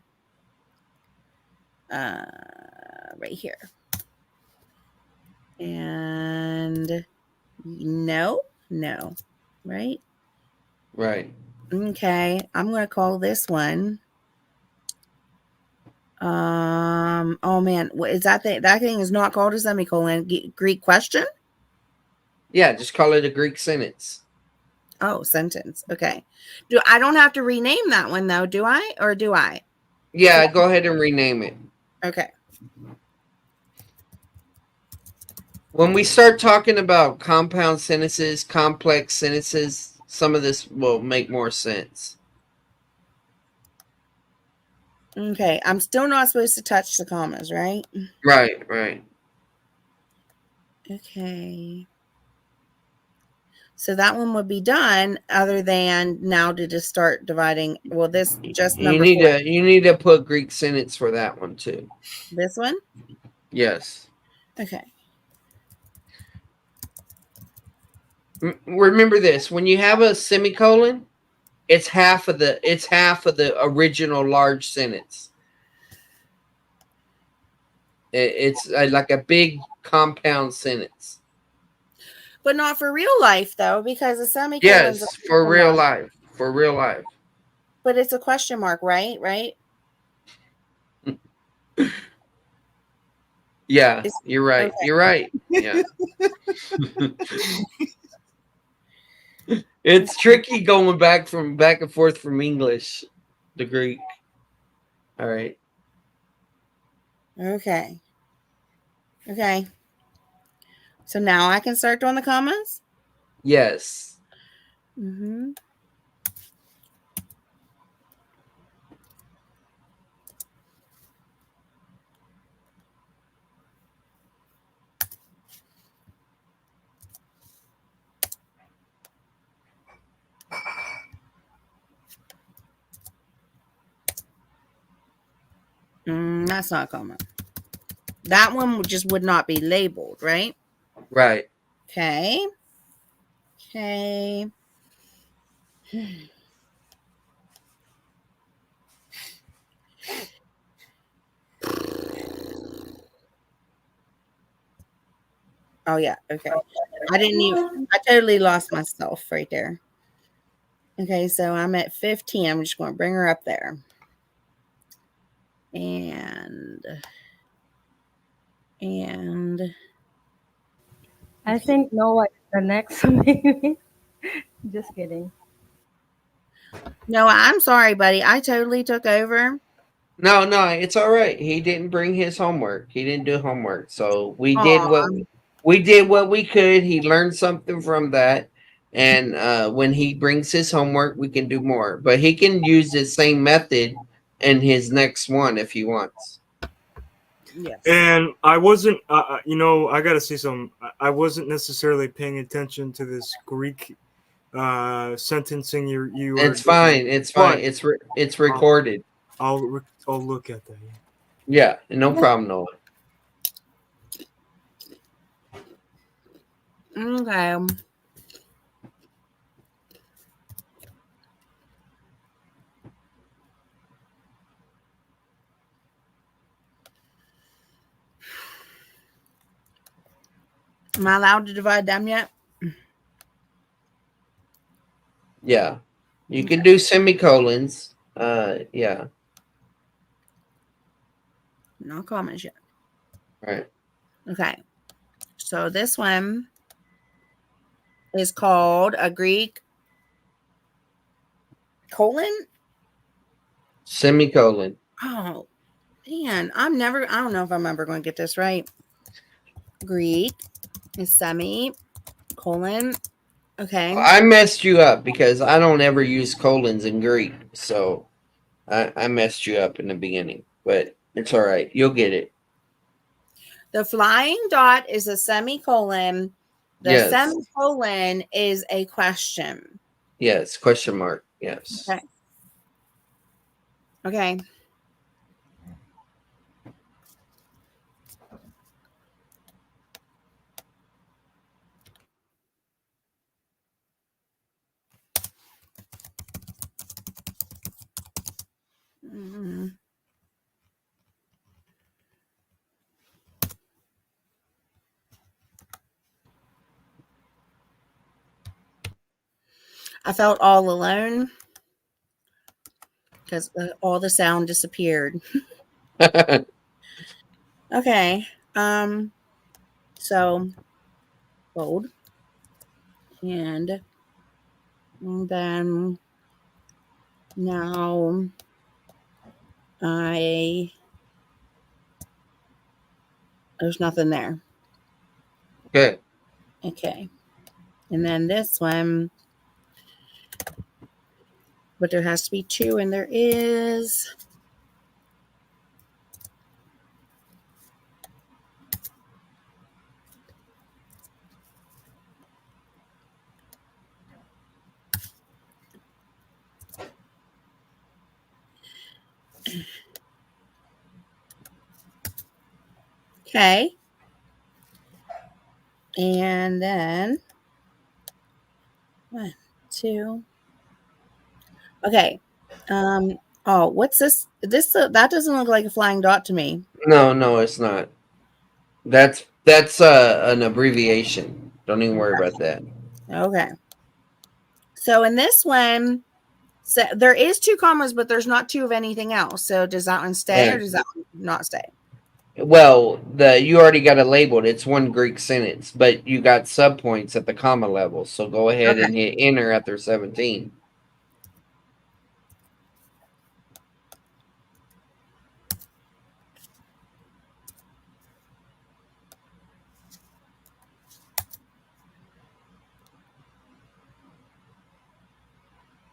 [SPEAKER 3] Right here. And no. Right?
[SPEAKER 1] Right.
[SPEAKER 3] Okay, I'm gonna call this one. Oh man, what is that thing? That thing is not called a semicolon. Greek question?
[SPEAKER 1] Yeah, just call it a Greek sentence.
[SPEAKER 3] Oh, sentence. Okay. I don't have to rename that one though, do I? Or do I?
[SPEAKER 1] Yeah, go ahead and rename it.
[SPEAKER 3] Okay.
[SPEAKER 1] When we start talking about compound sentences, complex sentences, some of this will make more sense.
[SPEAKER 3] Okay. I'm still not supposed to touch the commas, right?
[SPEAKER 1] Right.
[SPEAKER 3] Okay. So that one would be done, other than now to just start dividing. Well, this just number 4.
[SPEAKER 1] You need to put Greek sentence for that one too.
[SPEAKER 3] This one?
[SPEAKER 1] Yes.
[SPEAKER 3] Okay.
[SPEAKER 1] Remember this: when you have a semicolon, it's half of the original large sentence. It's like a big compound sentence.
[SPEAKER 3] But not for real life, though, because a semicolon
[SPEAKER 1] Yes,
[SPEAKER 3] is a
[SPEAKER 1] for
[SPEAKER 3] question
[SPEAKER 1] real
[SPEAKER 3] mark.
[SPEAKER 1] life. For real life.
[SPEAKER 3] But it's a question mark, right? Right?
[SPEAKER 1] Yeah,
[SPEAKER 3] It's-
[SPEAKER 1] you're right.
[SPEAKER 3] okay.
[SPEAKER 1] You're right. Yeah. It's tricky going back and forth from English to Greek. All right.
[SPEAKER 3] Okay. Okay. So now I can start doing the commas?
[SPEAKER 1] Yes.
[SPEAKER 3] Mm-hmm. That's not a comma. That one just would not be labeled, right?
[SPEAKER 1] Right.
[SPEAKER 3] Okay. Okay. Oh, yeah. Okay. I totally lost myself right there. Okay. So I'm at 15. I'm just going to bring her up there. And
[SPEAKER 5] I think Noah is the next maybe. Just kidding.
[SPEAKER 3] no, I'm sorry, buddy. I totally took over.
[SPEAKER 1] No, it's all right. He didn't bring his homework. He didn't do homework. So we did
[SPEAKER 3] Aw.
[SPEAKER 1] what we could. He learned something from that. And when he brings his homework, we can do more. But he can use the same method in his next one if he wants.
[SPEAKER 3] Yes.
[SPEAKER 2] And I wasn't, I gotta say something. I wasn't necessarily paying attention to this Greek sentencing. You were.
[SPEAKER 1] It's fine. It's fine.
[SPEAKER 2] But
[SPEAKER 1] It's recorded.
[SPEAKER 2] I'll look at that.
[SPEAKER 1] Yeah, no problem, Noah.
[SPEAKER 3] Okay. Am I allowed to divide them yet?
[SPEAKER 1] Yeah. You can do semicolons. Yeah.
[SPEAKER 3] No comments yet.
[SPEAKER 1] Right.
[SPEAKER 3] Okay. So this one is called a Greek colon.
[SPEAKER 1] Semicolon.
[SPEAKER 3] Oh, man. I don't know if I'm ever going to get this right. Greek is semicolon. Okay.
[SPEAKER 1] I messed you up because I don't ever use colons in Greek. So I messed you up in the beginning. But it's all right. You'll get it.
[SPEAKER 3] The flying dot is a semicolon. The
[SPEAKER 1] Yes.
[SPEAKER 3] semicolon is a question.
[SPEAKER 1] Yes. Question mark. Yes.
[SPEAKER 3] Okay. Okay. Mm. I felt all alone because all the sound disappeared. Okay. So fold. And then now there's nothing there.
[SPEAKER 1] Okay.
[SPEAKER 3] Okay. And then this one, but there has to be 2, and there is. Okay. And then 1, 2. Okay. Oh, what's this? That doesn't look like a flying dot to me.
[SPEAKER 1] No, it's not. That's an abbreviation. Don't even worry about that.
[SPEAKER 3] Okay. So in this one, so there is 2 commas, but there's not 2 of anything else. So does that one stay or does that one not stay?
[SPEAKER 1] Well, you already got it labeled. It's one Greek sentence, but you got subpoints at the comma level. So go ahead and hit enter after 17.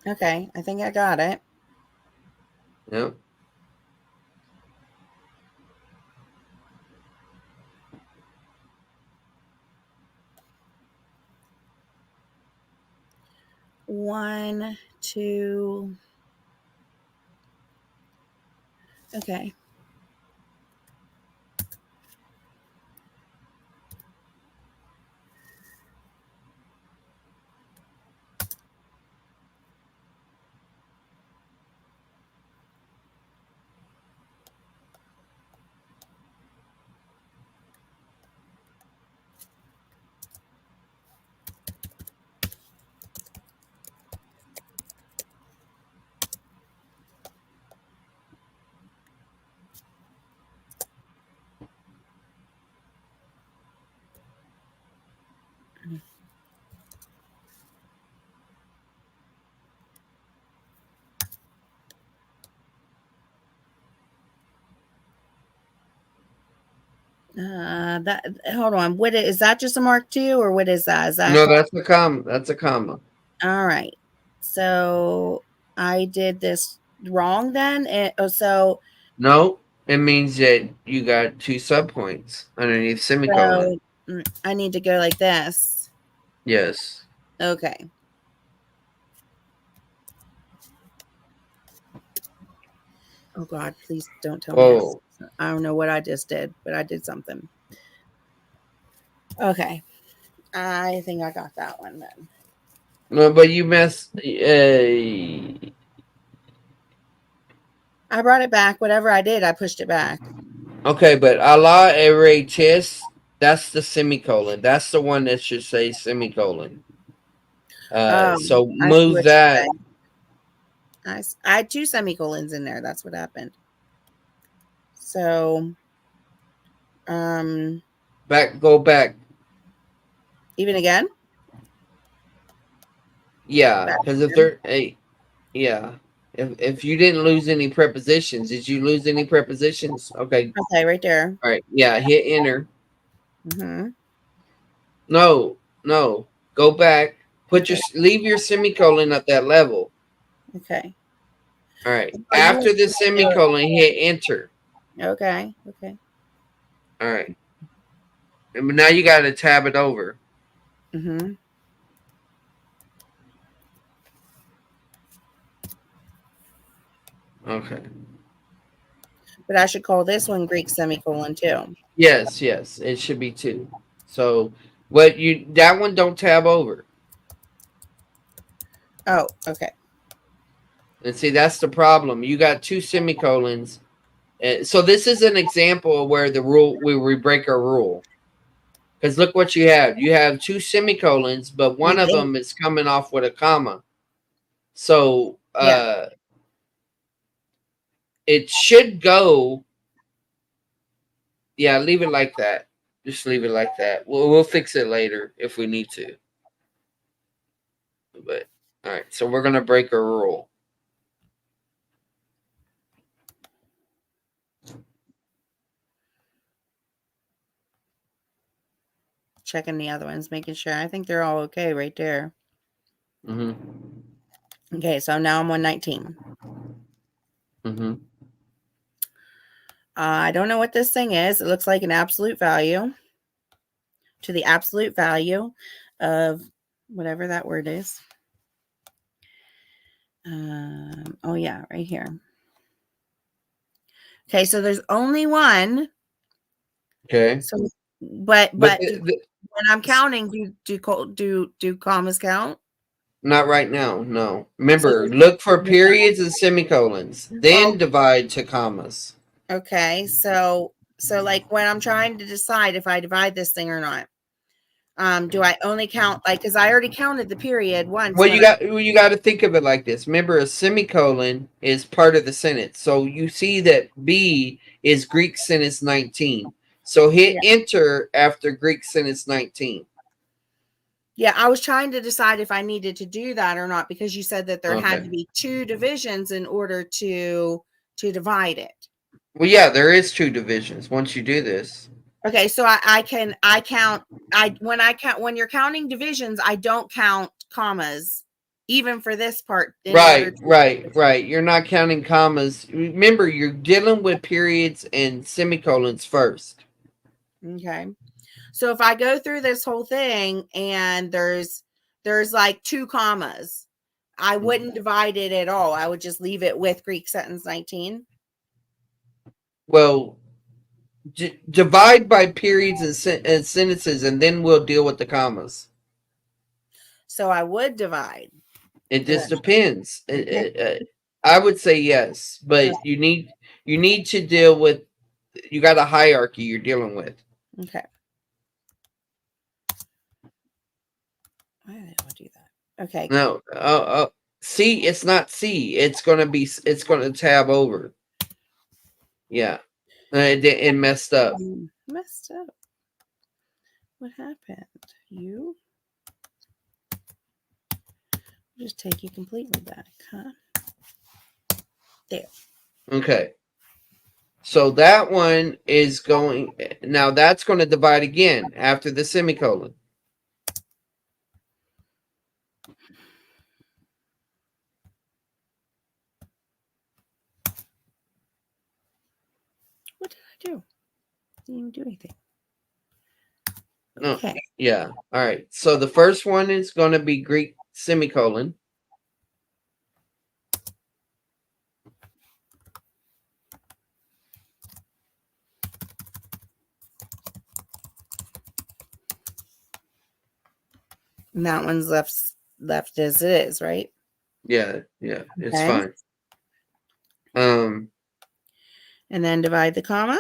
[SPEAKER 3] Okay, I think I got it.
[SPEAKER 1] Yep.
[SPEAKER 3] One, two. Okay. That hold on. What is that? Just a mark 2 or what is that? Is that
[SPEAKER 1] No, that's a comma. That's a comma.
[SPEAKER 3] all right? So I did this wrong then. So
[SPEAKER 1] No, it means that you got 2 subpoints underneath semicolon.
[SPEAKER 3] I need to go like this.
[SPEAKER 1] Yes.
[SPEAKER 3] Okay. Oh God, please don't tell me this. I don't know what I just did, but I did something. Okay. I think I got that one then.
[SPEAKER 1] No, but you messed.
[SPEAKER 3] I brought it back. Whatever I did, I pushed it back.
[SPEAKER 1] Okay, but Allah Eretis, that's the semicolon. That's the one that should say semicolon. So
[SPEAKER 3] I see
[SPEAKER 1] move
[SPEAKER 3] what
[SPEAKER 1] that.
[SPEAKER 3] you're saying. I had 2 semicolons in there. That's what happened. So,
[SPEAKER 1] Go back.
[SPEAKER 3] even again?
[SPEAKER 1] Yeah, because if there, hey, yeah, if you didn't lose any prepositions, did you lose any prepositions? Okay.
[SPEAKER 3] Okay, right there.
[SPEAKER 1] All right. Yeah, hit enter.
[SPEAKER 3] Mm-hmm.
[SPEAKER 1] No. Go back. Leave your semicolon at that level.
[SPEAKER 3] Okay.
[SPEAKER 1] All right.
[SPEAKER 3] Oh,
[SPEAKER 1] After the semicolon, hit enter.
[SPEAKER 3] Okay.
[SPEAKER 1] All right. And now you got to tab it over.
[SPEAKER 3] Mm-hmm.
[SPEAKER 1] Okay.
[SPEAKER 3] But I should call this one Greek semicolon too.
[SPEAKER 1] Yes. It should be 2. So that one don't tab over.
[SPEAKER 3] Oh, okay.
[SPEAKER 1] And see, that's the problem. You got 2 semicolons. So this is an example of where we break our rule. Because look what you have. You have 2 semicolons, but one of them is coming off with a comma. So it should go. Yeah, leave it like that. Just leave it like that. We'll fix it later if we need to. But all right, so we're gonna break a rule.
[SPEAKER 3] Checking the other ones, making sure. I think they're all okay right there.
[SPEAKER 1] Mm-hmm.
[SPEAKER 3] Okay, so now I'm on 19.
[SPEAKER 1] Mm-hmm.
[SPEAKER 3] I don't know what this thing is. It looks like an absolute value to the absolute value of whatever that word is. Oh yeah, right here. Okay, so there's only one
[SPEAKER 1] Okay.
[SPEAKER 3] So,
[SPEAKER 1] But
[SPEAKER 3] but when I'm counting, do commas count?
[SPEAKER 1] not right now. No.
[SPEAKER 3] So
[SPEAKER 1] Remember,
[SPEAKER 3] there's
[SPEAKER 1] look for periods and semicolons, then
[SPEAKER 3] oh,
[SPEAKER 1] divide to commas.
[SPEAKER 3] okay. So like when I'm trying to decide if I divide this thing or not, do I only count like because I already counted the period once
[SPEAKER 1] Well,
[SPEAKER 3] when
[SPEAKER 1] you got to think of it like this. Remember, a semicolon is part of the sentence. So you see that B is Greek sentence 19. So hit
[SPEAKER 3] Yeah.
[SPEAKER 1] enter after Greek sentence 19.
[SPEAKER 3] Yeah, I was trying to decide if I needed to do that or not because you said that there had
[SPEAKER 1] Okay.
[SPEAKER 3] to be 2 divisions in order to divide it.
[SPEAKER 1] Well, yeah, there is 2 divisions once you do this.
[SPEAKER 3] Okay, so I count when you're counting divisions, I don't count commas even for this part in order
[SPEAKER 1] Right,
[SPEAKER 3] to
[SPEAKER 1] right. You're not counting commas. Remember, you're dealing with periods and semicolons first.
[SPEAKER 3] Okay. So if I go through this whole thing and there's like 2 commas, I wouldn't divide it at all. I would just leave it with Greek sentence 19.
[SPEAKER 1] Well, divide by periods and sentences, and then we'll deal with the commas.
[SPEAKER 3] So I would divide.
[SPEAKER 1] It just depends. I would say yes, but you need to deal with. You got a hierarchy you're dealing with.
[SPEAKER 3] Okay. Why did I do that? Okay.
[SPEAKER 1] No, C. It's not C. It's gonna tab over. Yeah, it messed up.
[SPEAKER 3] Messed up. What happened? You just take you completely back, huh? There.
[SPEAKER 1] Okay. So that one is going now. That's going to divide again after the semicolon.
[SPEAKER 3] What did I do? Didn't even do anything.
[SPEAKER 1] No.
[SPEAKER 3] Okay.
[SPEAKER 1] Yeah. All right. So the first one is going to be Greek semicolon.
[SPEAKER 3] And that one's left as it is, right?
[SPEAKER 1] Yeah. Yeah. It's
[SPEAKER 3] Okay.
[SPEAKER 1] fine.
[SPEAKER 3] And then divide the comma.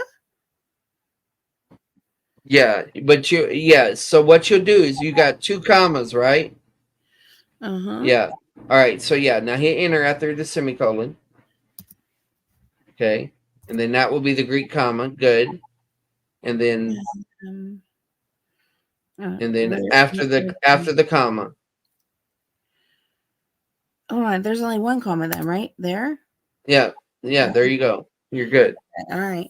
[SPEAKER 1] Yeah. But so what you'll do is you got 2 commas, right?
[SPEAKER 3] Uh-huh.
[SPEAKER 1] Yeah. All right. So yeah. Now hit enter after the semicolon. Okay. And then that will be the Greek comma. Good. And then after the comma.
[SPEAKER 3] Hold on, there's only one comma then, right? There?
[SPEAKER 1] Yeah. Yeah, there you go. You're good.
[SPEAKER 3] All right.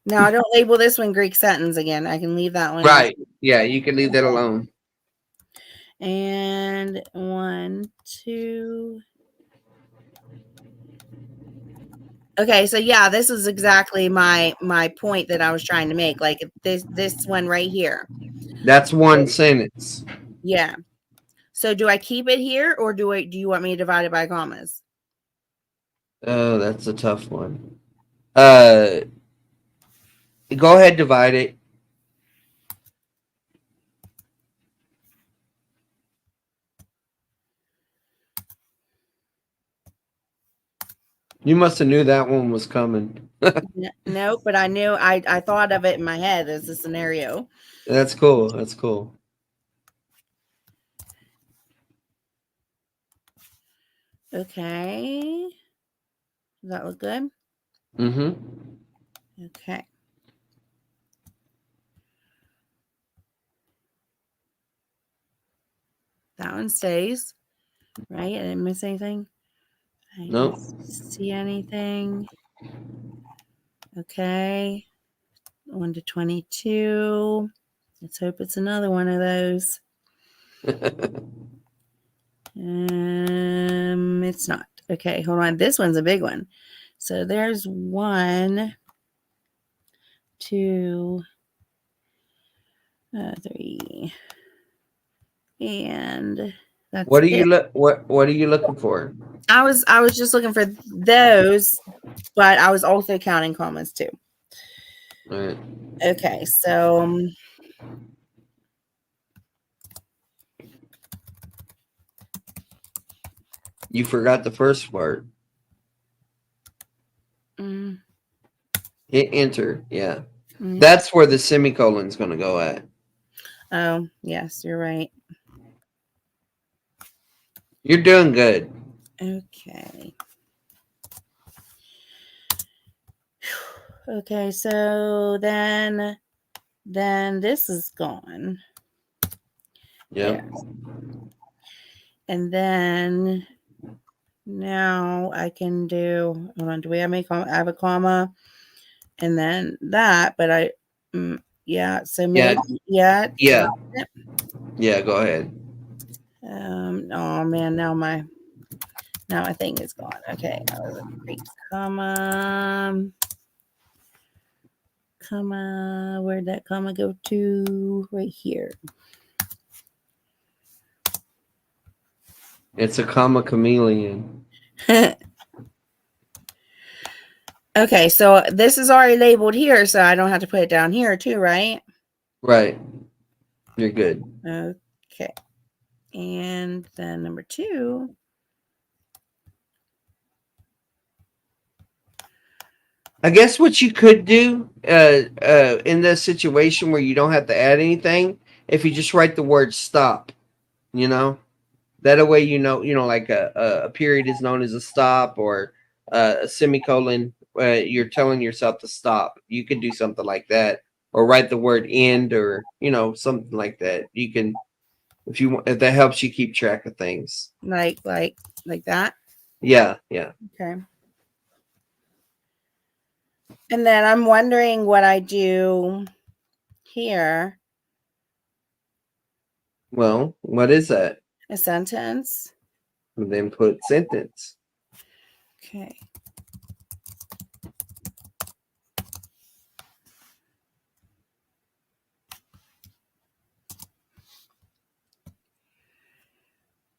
[SPEAKER 3] Now I don't label this one Greek sentence again. I can leave that one.
[SPEAKER 1] Right. Yeah, you can leave that alone.
[SPEAKER 3] And 1, 2. Okay, so yeah, this is exactly my point that I was trying to make. Like this one right here.
[SPEAKER 1] That's one sentence.
[SPEAKER 3] Yeah. So do I keep it here or do you want me to divide it by commas?
[SPEAKER 1] Oh, that's a tough one. Go ahead, divide it. You must have knew that one was coming.
[SPEAKER 3] No, but I knew I thought of it in my head as a scenario.
[SPEAKER 1] That's cool. That's cool.
[SPEAKER 3] Okay. Does that look good?
[SPEAKER 1] Mm-hmm.
[SPEAKER 3] Okay. That one stays, right? I didn't miss anything. I
[SPEAKER 1] Nope.
[SPEAKER 3] didn't see anything. Okay. 1 to 22. Let's hope it's another one of those. It's not. Okay, hold on. This one's a big one. So there's 1, 2, 3, and That's
[SPEAKER 1] What are
[SPEAKER 3] it.
[SPEAKER 1] you what are you looking for?
[SPEAKER 3] I was just looking for those, but I was also counting commas too.
[SPEAKER 1] All right.
[SPEAKER 3] Okay, so
[SPEAKER 1] You forgot the first part.
[SPEAKER 3] mm,
[SPEAKER 1] Hit enter. Yeah.
[SPEAKER 3] mm.
[SPEAKER 1] That's where the semicolon's going to go at.
[SPEAKER 3] Oh, yes, you're right.
[SPEAKER 1] You're doing good.
[SPEAKER 3] Okay. Okay, so then this is gone.
[SPEAKER 1] Yep.
[SPEAKER 3] There. And then now I can do, hold on, do we have a comma? I have a comma and then that, but yeah, so maybe, yeah.
[SPEAKER 1] Yeah. Yeah, go ahead.
[SPEAKER 3] Oh man, now my thing is gone. Okay, that was a great comma. Where'd that comma go to? Right here.
[SPEAKER 1] It's a comma chameleon.
[SPEAKER 3] Okay, so this is already labeled here, so I don't have to put it down here too, right?
[SPEAKER 1] Right. You're good.
[SPEAKER 3] Okay. And then number 2.
[SPEAKER 1] I guess what you could do in this situation where you don't have to add anything, if you just write the word stop, you know, that way like a period is known as a stop, or a semicolon. You're telling yourself to stop. You could do something like that, or write the word end, or something like that. You can, if that helps you keep track of things.
[SPEAKER 3] Like that.
[SPEAKER 1] Yeah.
[SPEAKER 3] Okay. And then I'm wondering what I do here.
[SPEAKER 1] Well, what is that?
[SPEAKER 3] A sentence.
[SPEAKER 1] And then put sentence.
[SPEAKER 3] Okay.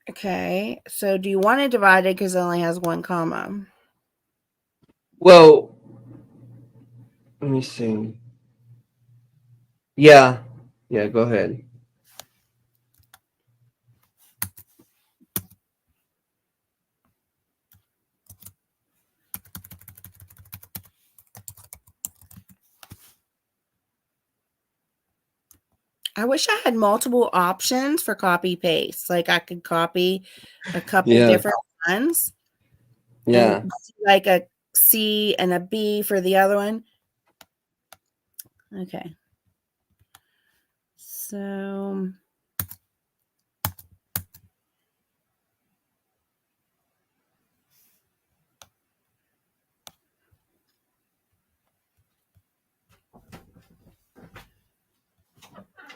[SPEAKER 3] Okay. So do you want it divided because it only has one comma?
[SPEAKER 1] Well, let me see. Yeah. Go ahead.
[SPEAKER 3] I wish I had multiple options for copy paste. Like I could copy a couple
[SPEAKER 1] Yeah.
[SPEAKER 3] different ones.
[SPEAKER 1] Yeah.
[SPEAKER 3] And like a C and a B for the other one. Okay. So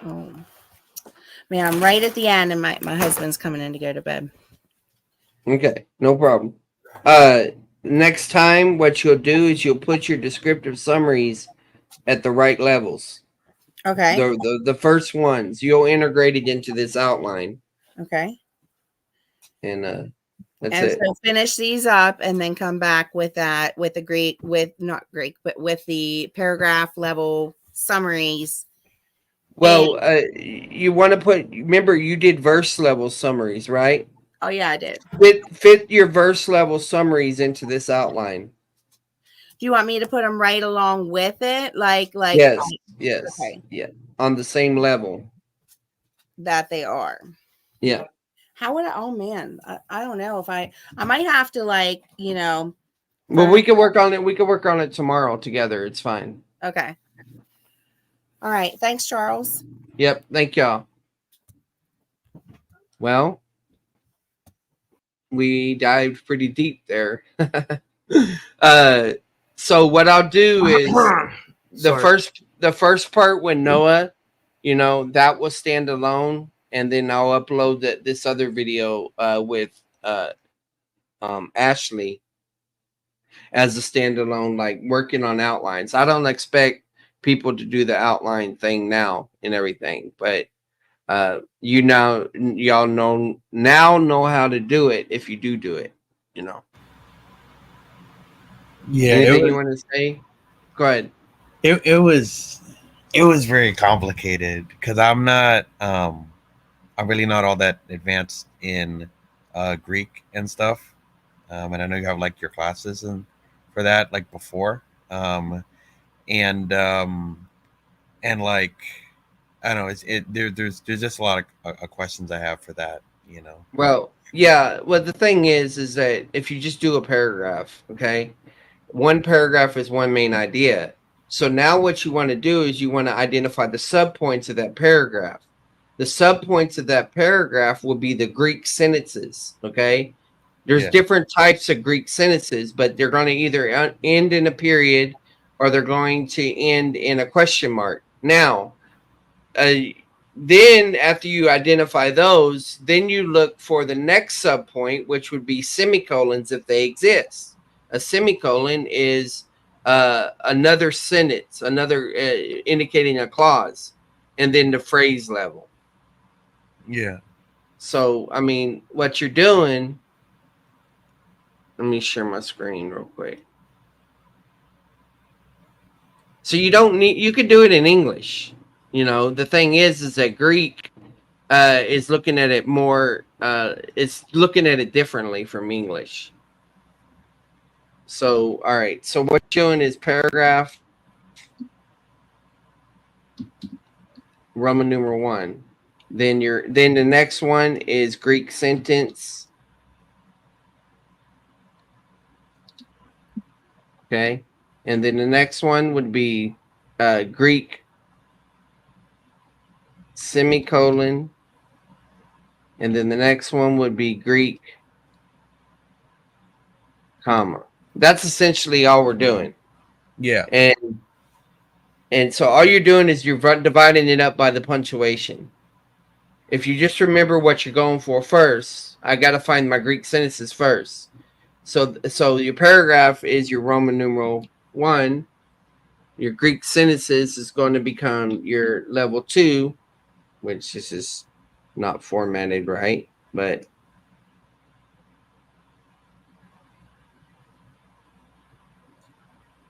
[SPEAKER 3] oh man, I'm right at the end and my husband's coming in to go to bed.
[SPEAKER 1] Okay, no problem. Next time, what you'll do is you'll put your descriptive summaries at the right levels.
[SPEAKER 3] Okay.
[SPEAKER 1] The first ones you'll integrate it into this outline,
[SPEAKER 3] Okay.
[SPEAKER 1] and that's
[SPEAKER 3] And
[SPEAKER 1] it.
[SPEAKER 3] so finish these up and then come back with that, with the Greek, not Greek, but with the paragraph level summaries.
[SPEAKER 1] Well, you want to remember you did verse level summaries, right?
[SPEAKER 3] Oh yeah, I did.
[SPEAKER 1] Fit your verse level summaries into this outline.
[SPEAKER 3] Do you want me to put them right along with it? Like
[SPEAKER 1] Yes.
[SPEAKER 3] Okay.
[SPEAKER 1] Yeah, on the same level.
[SPEAKER 3] That they are.
[SPEAKER 1] Yeah.
[SPEAKER 3] How would I? Oh man, I don't know if I might have to
[SPEAKER 1] Well, we can work on it. We can work on it tomorrow together. It's fine.
[SPEAKER 3] Okay. All right. Thanks, Charles.
[SPEAKER 1] Yep. Thank y'all. Well, we dived pretty deep there. So what I'll do is the first part when Noah, that will stand alone, and then I'll upload this other video with Ashley as a standalone, like working on outlines. I don't expect people to do the outline thing now and everything, but y'all know how to do it if you do it. You know.
[SPEAKER 4] Yeah,
[SPEAKER 1] Anything you want to say? Go ahead.
[SPEAKER 4] it was very complicated because I'm really not all that advanced in Greek and stuff. And I know you have like your classes and for that like before. And and like I don't know, there's just a lot of questions I have for that, you know.
[SPEAKER 1] Well, yeah. Well, the thing is that if you just do a paragraph, okay, one paragraph is one main idea. So now what you want to do is you want to identify the subpoints of that paragraph. The subpoints of that paragraph will be the Greek sentences, okay? There's
[SPEAKER 4] Yeah.
[SPEAKER 1] different types of Greek sentences, but they're going to either end in a period or they're going to end in a question mark. Now, uh, then after you identify those, then you look for the next subpoint, which would be semicolons if they exist. A semicolon is another sentence, another indicating a clause, and then the phrase level.
[SPEAKER 4] Yeah.
[SPEAKER 1] So, I mean, what you're doing, let me share my screen real quick. So you don't need, you could do it in English. You know, the thing is that Greek is looking at it more, it's looking at it differently from English. So, all right. So what you're doing is paragraph Roman numeral 1. Then the next one is Greek sentence. Okay. And then the next one would be Greek semicolon. And then the next one would be Greek comma. That's essentially all we're doing.
[SPEAKER 4] Yeah.
[SPEAKER 1] And so all you're doing is you're dividing it up by the punctuation. If you just remember what you're going for first, I got to find my Greek sentences first. So your paragraph is your Roman numeral 1. Your Greek sentences is going to become your level 2, which this is not formatted right, but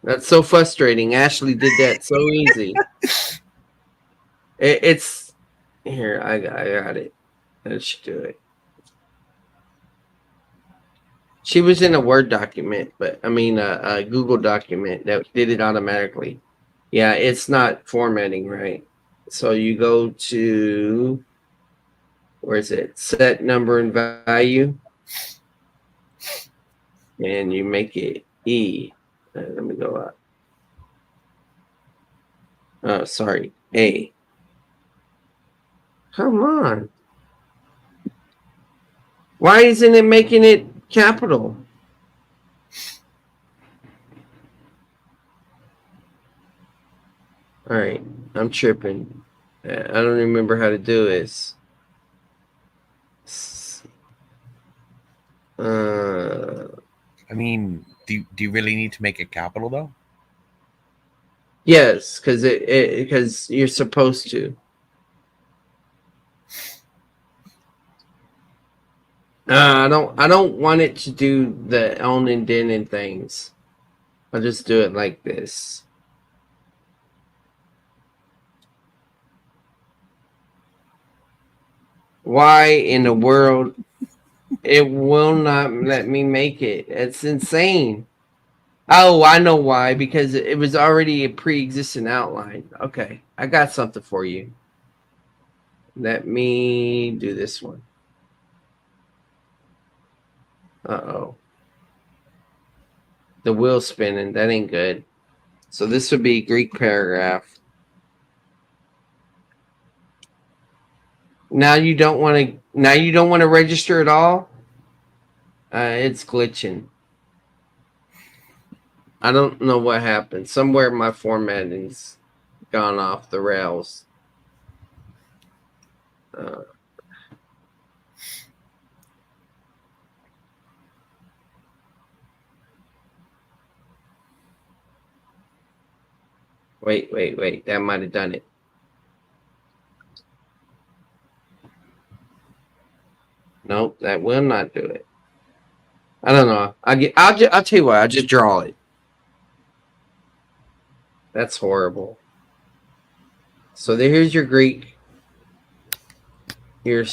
[SPEAKER 1] that's so frustrating. Ashley did that so easy. It's here. I got it. Let's do it. She was in a Word document, but I mean a Google document that did it automatically. Yeah, it's not formatting right. So you go to, where is it? Set number and value, and you make it E. Let me go up. Oh, sorry, A. Come on. Why isn't it making it capital? All right, I'm tripping. I don't remember how to do this.
[SPEAKER 4] I mean, do you really need to make it capital though?
[SPEAKER 1] Yes, because you're supposed to. I don't want it to do the own indented things. I'll just do it like this. Why in the world it will not let me make it? It's insane. Oh, I know why. Because it was already a pre-existing outline. Okay, I got something for you. Let me do this one. Uh-oh. The wheel's spinning. That ain't good. So this would be Greek paragraph. Now you don't want to register at all? It's glitching. I don't know what happened. Somewhere my formatting's gone off the rails. Wait. That might have done it. Nope, that will not do it. I don't know. I'll tell you what. I'll just draw it. That's horrible. So here's your Greek. Your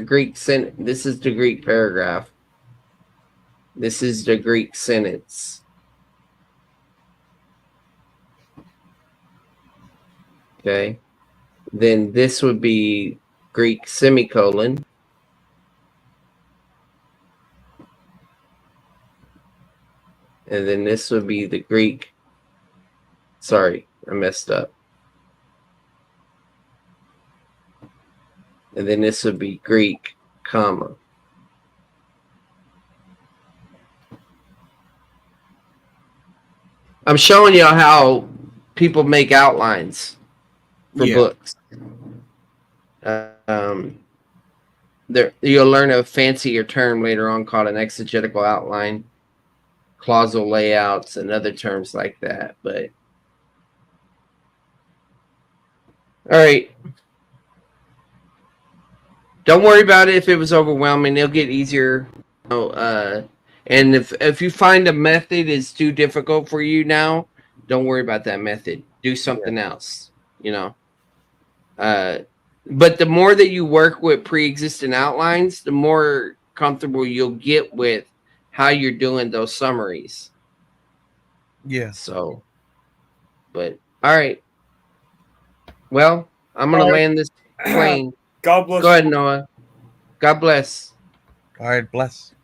[SPEAKER 1] Greek sentence. This is the Greek paragraph. This is the Greek sentence. Okay. Then this would be Greek semicolon. And then this would be the Greek. Sorry, I messed up. And then this would be Greek, comma. I'm showing you how people make outlines for books. There you'll learn a fancier term later on called an exegetical outline, clausal layouts, and other terms like that. But all right. Don't worry about it if it was overwhelming. It'll get easier. And if you find a method is too difficult for you now, don't worry about that method. Do something else, you know. But the more that you work with pre-existing outlines, the more comfortable you'll get with how you're doing those summaries.
[SPEAKER 4] Yeah.
[SPEAKER 1] So, but all right. Well, I'm gonna
[SPEAKER 2] All right.
[SPEAKER 1] land this plane.
[SPEAKER 2] God bless.
[SPEAKER 1] Go ahead, Noah. God bless.
[SPEAKER 4] All right, bless.